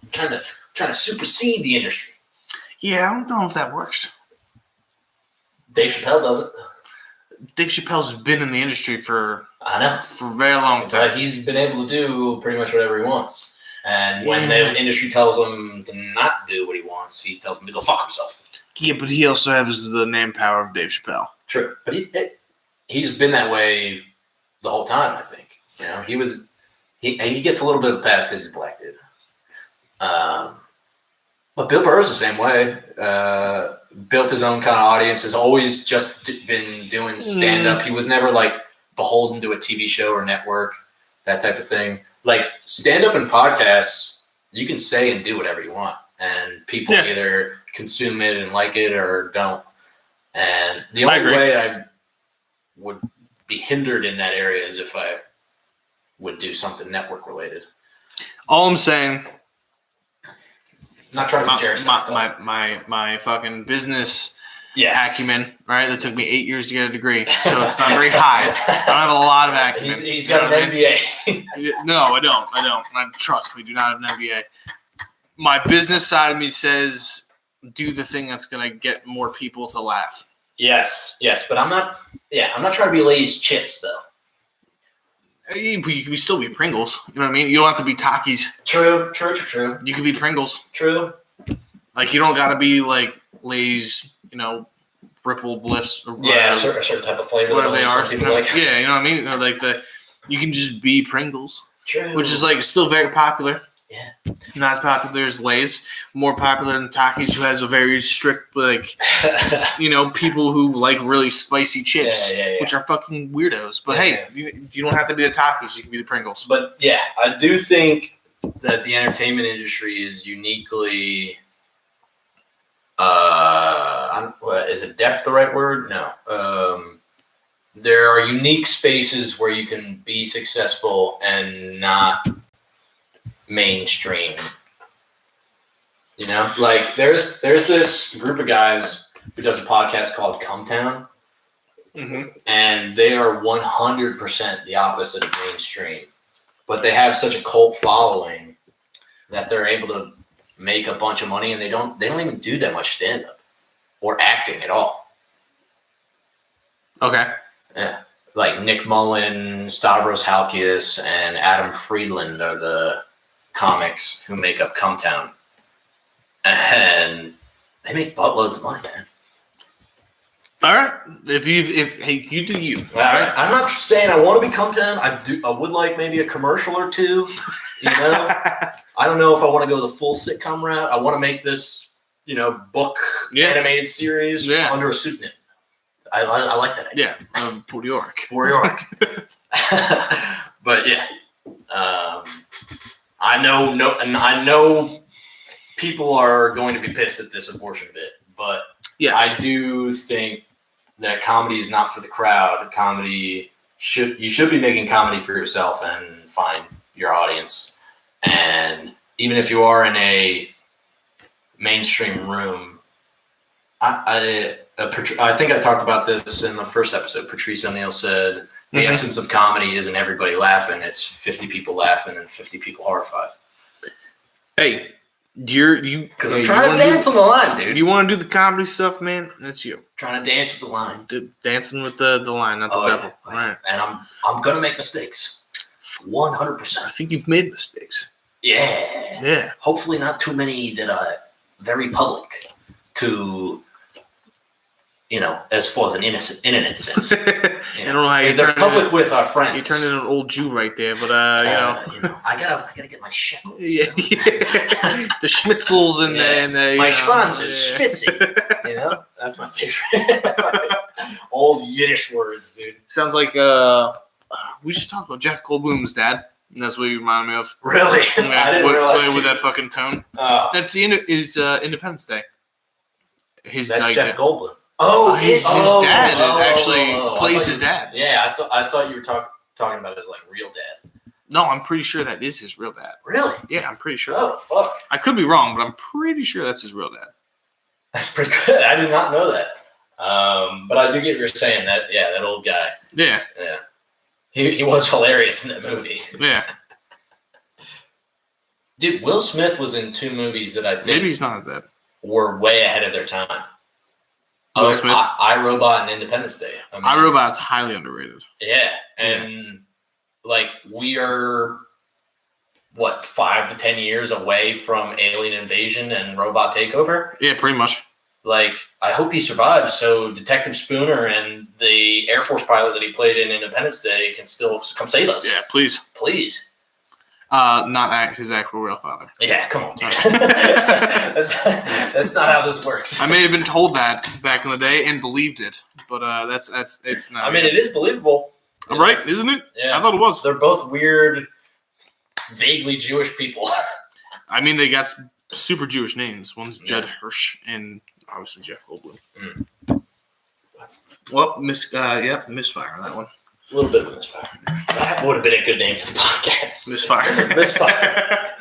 trying to supersede the industry. Yeah, I don't know if that works. Dave Chappelle does it. Dave Chappelle's been in the industry for a very long time. But he's been able to do pretty much whatever he wants. And when the industry tells him to not do what he wants, he tells him to go fuck himself. Yeah, but he also has the name power of Dave Chappelle. True, but he's been that way the whole time. I think he gets a little bit of a pass because he's a black dude. But Bill Burr's the same way. Built his own kind of audience. Has always just been doing stand up. He was never like beholden to a TV show or network, that type of thing. Like stand up and podcasts, you can say and do whatever you want, and people either consume it and like it or don't. And the only way I would be hindered in that area is if I would do something network related. All I'm saying. Not trying to be Jerry Seinfeld. My fucking business acumen, right? That took me 8 years to get a degree, so it's not very high. I don't have a lot of acumen. He's got an MBA. No, I don't. Trust me, do not have an MBA. My business side of me says do the thing that's going to get more people to laugh. Yes, but I'm not. Yeah, I'm not trying to be Lay's chips though. You can still be Pringles. You know what I mean? You don't have to be Takis. True. You can be Pringles. True. Like, you don't got to be, like, Lay's, Ripple Bliss. Or a certain type of flavor. Whatever they are. Like. Yeah, you know what I mean? You can just be Pringles. True. Which is, still very popular. Yeah. Not as popular as Lay's. More popular than Takis, who has a very strict, people who like really spicy chips, which are fucking weirdos. But hey, you don't have to be the Takis. You can be the Pringles. But yeah, I do think that the entertainment industry is uniquely, is adept the right word? No. There are unique spaces where you can be successful and not mainstream. There's this group of guys who does a podcast called Cumtown, and they are 100% the opposite of mainstream, but they have such a cult following that they're able to make a bunch of money, and they don't even do that much stand-up or acting at all. Okay. Yeah. Like Nick Mullen, Stavros Halkias, and Adam Friedland are the comics who make up Cumtown. And they make buttloads of money, man. All right. If you do you. All right. I'm not saying I want to become 10. I would like maybe a commercial or two. You know, I don't know if I want to go the full sitcom route. I want to make this, book animated series under a pseudonym. I like that idea. Yeah, Port York. But yeah, I know people are going to be pissed at this abortion bit, but I do think that comedy is not for the crowd. You should be making comedy for yourself and find your audience. And even if you are in a mainstream room, I think I talked about this in the first episode. Patrice O'Neal said the essence of comedy isn't everybody laughing; it's 50 people laughing and 50 people horrified. Hey, because I'm trying to dance on the line, dude. You want to do the comedy stuff, man? That's you. Trying to dance with the line. Dancing with the line, not the devil. Yeah. Right. And I'm gonna make mistakes. 100%. I think you've made mistakes. Yeah. Yeah. Hopefully not too many that are very public to, as far as an internet sense. I don't know how they're public with our friends. You turned into an old Jew right there, but I gotta get my shekels. Yeah. The schnitzels and the my schwanz is schwitzig. That's my favorite. That's my favorite. Old Yiddish words, dude. Sounds like we just talked about Jeff Goldblum's dad. And that's what you remind me of. Really? I didn't realize with that fucking tone. Oh. That's Independence Day. That's Jeff Goldblum. His dad plays his dad. Yeah, I thought you were talking about his real dad. No, I'm pretty sure that is his real dad. Really? Yeah, I'm pretty sure. Oh fuck! I could be wrong, but I'm pretty sure that's his real dad. That's pretty good. I did not know that. But I do get what you're saying. That old guy. Yeah. Yeah. He was hilarious in that movie. Yeah. Dude, Will Smith was in 2 movies that I think maybe he's not that were way ahead of their time. Will Smith, iRobot and Independence Day. iRobot's highly underrated. Yeah, and we are 5 to 10 years away from alien invasion and robot takeover. Yeah, pretty much. I hope he survives so Detective Spooner and the Air Force pilot that he played in Independence Day can still come save us. Yeah, please. Please. Not his actual real father. Yeah, come on, dude. That's not how this works. I may have been told that back in the day and believed it, but it's not. I mean, it is believable. I'm right, isn't it? Yeah. I thought it was. They're both weird, vaguely Jewish people. I mean, they got super Jewish names. One's Judd Hirsch and obviously Jeff Goldblum. Well, misfire on that one. A little bit of misfire. That would have been a good name for the podcast. Misfire. Misfire.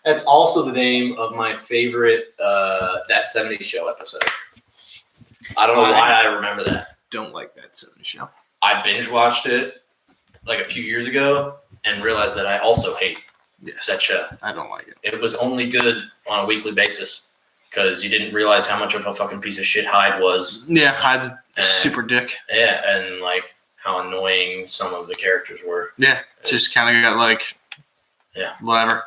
That's also the name of my favorite That 70s Show episode. I don't know why I remember that. Don't like That 70s Show. I binge watched it a few years ago and realized that I also hate that show. I don't like it. It was only good on a weekly basis because you didn't realize how much of a fucking piece of shit Hyde was. Yeah, Hyde's super dick. Yeah, and how annoying some of the characters were. Yeah, just kind of got whatever.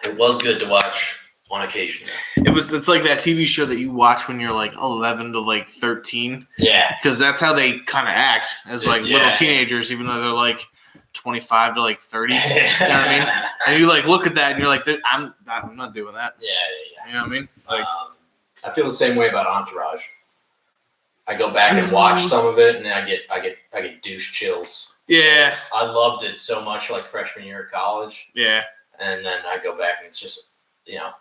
It was good to watch on occasion. It's like that TV show that you watch when you're 11 to 13. Yeah. Because that's how they kind of act as little teenagers, even though they're 25 to 30. You know what I mean? And you look at that and you're like, I'm not doing that. Yeah. You know what I mean? I feel the same way about Entourage. I go back and watch some of it, and then I get douche chills. Yeah, I loved it so much, freshman year of college. Yeah, and then I go back, and it's just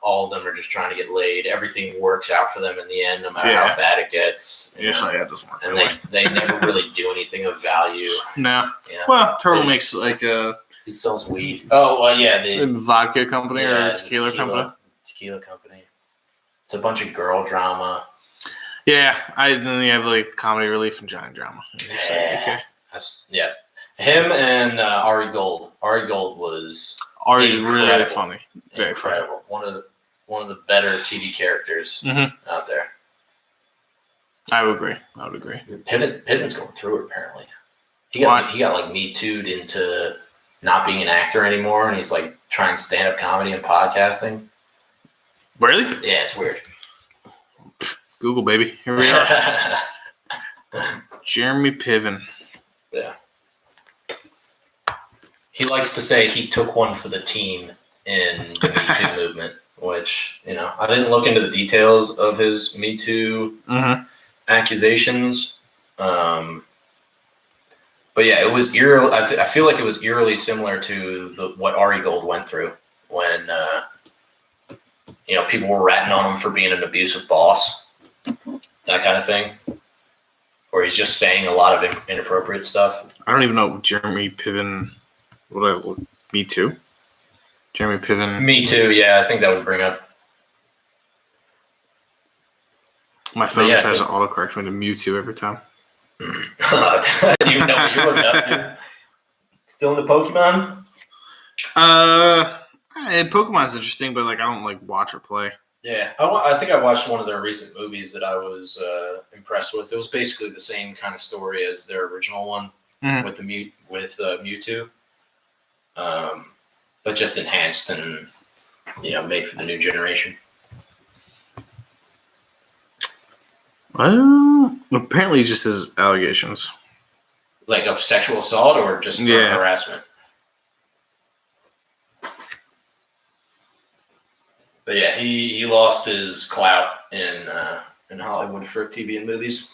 all of them are just trying to get laid. Everything works out for them in the end, no matter how bad it gets. You're just that doesn't work. And they never really do anything of value. No. Yeah. Well, Turtle makes he sells weed. Oh well, yeah, the vodka company or tequila company. Tequila company. It's a bunch of girl drama. Yeah, then you have comedy relief and giant drama. Okay. Him and Ari Gold. Ari Gold was Ari's really funny. Very incredible. Funny. One of the better TV characters out there. I would agree. Piven's going through it apparently. He got Me Too'd into not being an actor anymore, and he's trying stand-up comedy and podcasting. Really? Yeah, it's weird. Google, baby. Here we are. Jeremy Piven. Yeah. He likes to say he took one for the team in the Me Too movement, which, I didn't look into the details of his Me Too accusations. But yeah, it was eerily. I feel like it was eerily similar to what Ari Gold went through when, people were ratting on him for being an abusive boss, that kind of thing. Or he's just saying a lot of inappropriate stuff. I don't even know Jeremy Piven. Me Too? Jeremy Piven. Me Too, yeah. I think that would bring up. My phone tries to autocorrect me to Mewtwo every time. I didn't even know what you were looking up, dude. Still into Pokemon? Pokemon's interesting, but I don't watch or play. Yeah, I think I watched one of their recent movies that I was impressed with. It was basically the same kind of story as their original one with Mewtwo, but just enhanced and made for the new generation. Apparently, just his allegations, like of sexual assault or just harassment. But yeah, he lost his clout in Hollywood for TV and movies.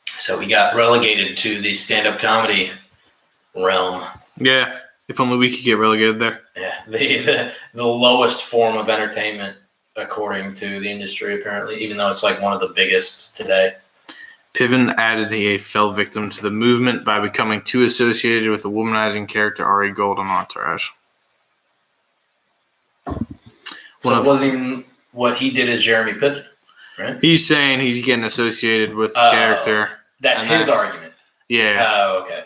So he got relegated to the stand-up comedy realm. Yeah, if only we could get relegated there. Yeah, the lowest form of entertainment, according to the industry, apparently, even though it's one of the biggest today. Piven added he fell victim to the movement by becoming too associated with the womanizing character Ari Gold on Entourage. So it wasn't what he did as Jeremy Piven, right? He's saying he's getting associated with the character. That's his argument. Yeah. Oh, okay.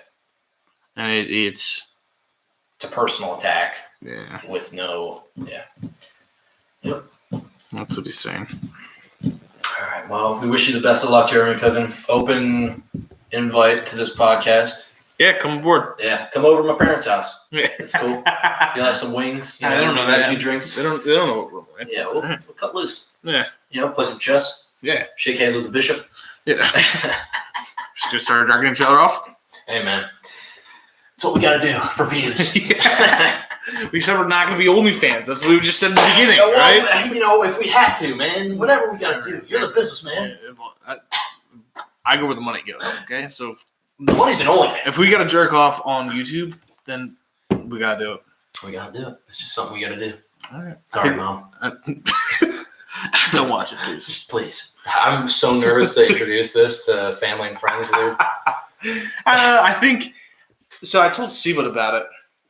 And it's a personal attack. Yeah. With no. Yeah. Yep. That's what he's saying. All right. Well, we wish you the best of luck, Jeremy Piven. Open invite to this podcast. Yeah, come aboard. Yeah, come over to my parents' house. Yeah, it's cool. You'll have some wings. I don't know that. A few drinks. They don't know what we're doing. Yeah, we'll cut loose. Yeah. Play some chess. Yeah. Shake hands with the bishop. Yeah. Just gonna start jerking each other off. Hey, man. That's what we gotta do for views. We said we're not gonna be OnlyFans. That's what we just said in the beginning, right? If we have to, man. Whatever we gotta do. You're the businessman. I go where the money goes. Okay, so the money's in OnlyFans. If we gotta jerk off on YouTube, then we gotta do it. We gotta do it. It's just something we gotta do. All right. Sorry, Mom. Just don't watch it, please. Just please. I'm so nervous to introduce this to family and friends, dude. I think so. I told Seaboot about it.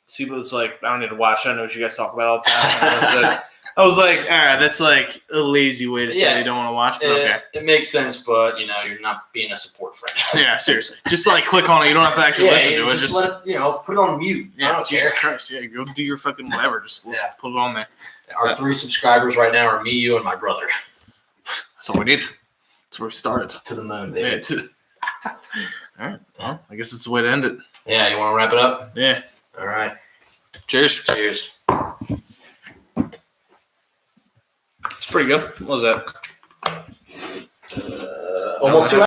Seaboot's like, I don't need to watch it. I know what you guys talk about all the time. I was like, all right, that's a lazy way to say you don't want to watch. But okay, it makes sense, but you're not being a support friend. Yeah, seriously, just click on it. You don't have to actually listen to it. Just let it, put it on mute. Yeah, Jesus Christ, yeah, go do your fucking whatever. Just put it on there. Our 3 subscribers right now are me, you, and my brother. That's all we need. That's where we started. To the moon, baby. Yeah, all right. Well, I guess it's the way to end it. Yeah, you want to wrap it up? Yeah. All right. Cheers. Cheers. It's pretty good. What was that? Almost 2 hours.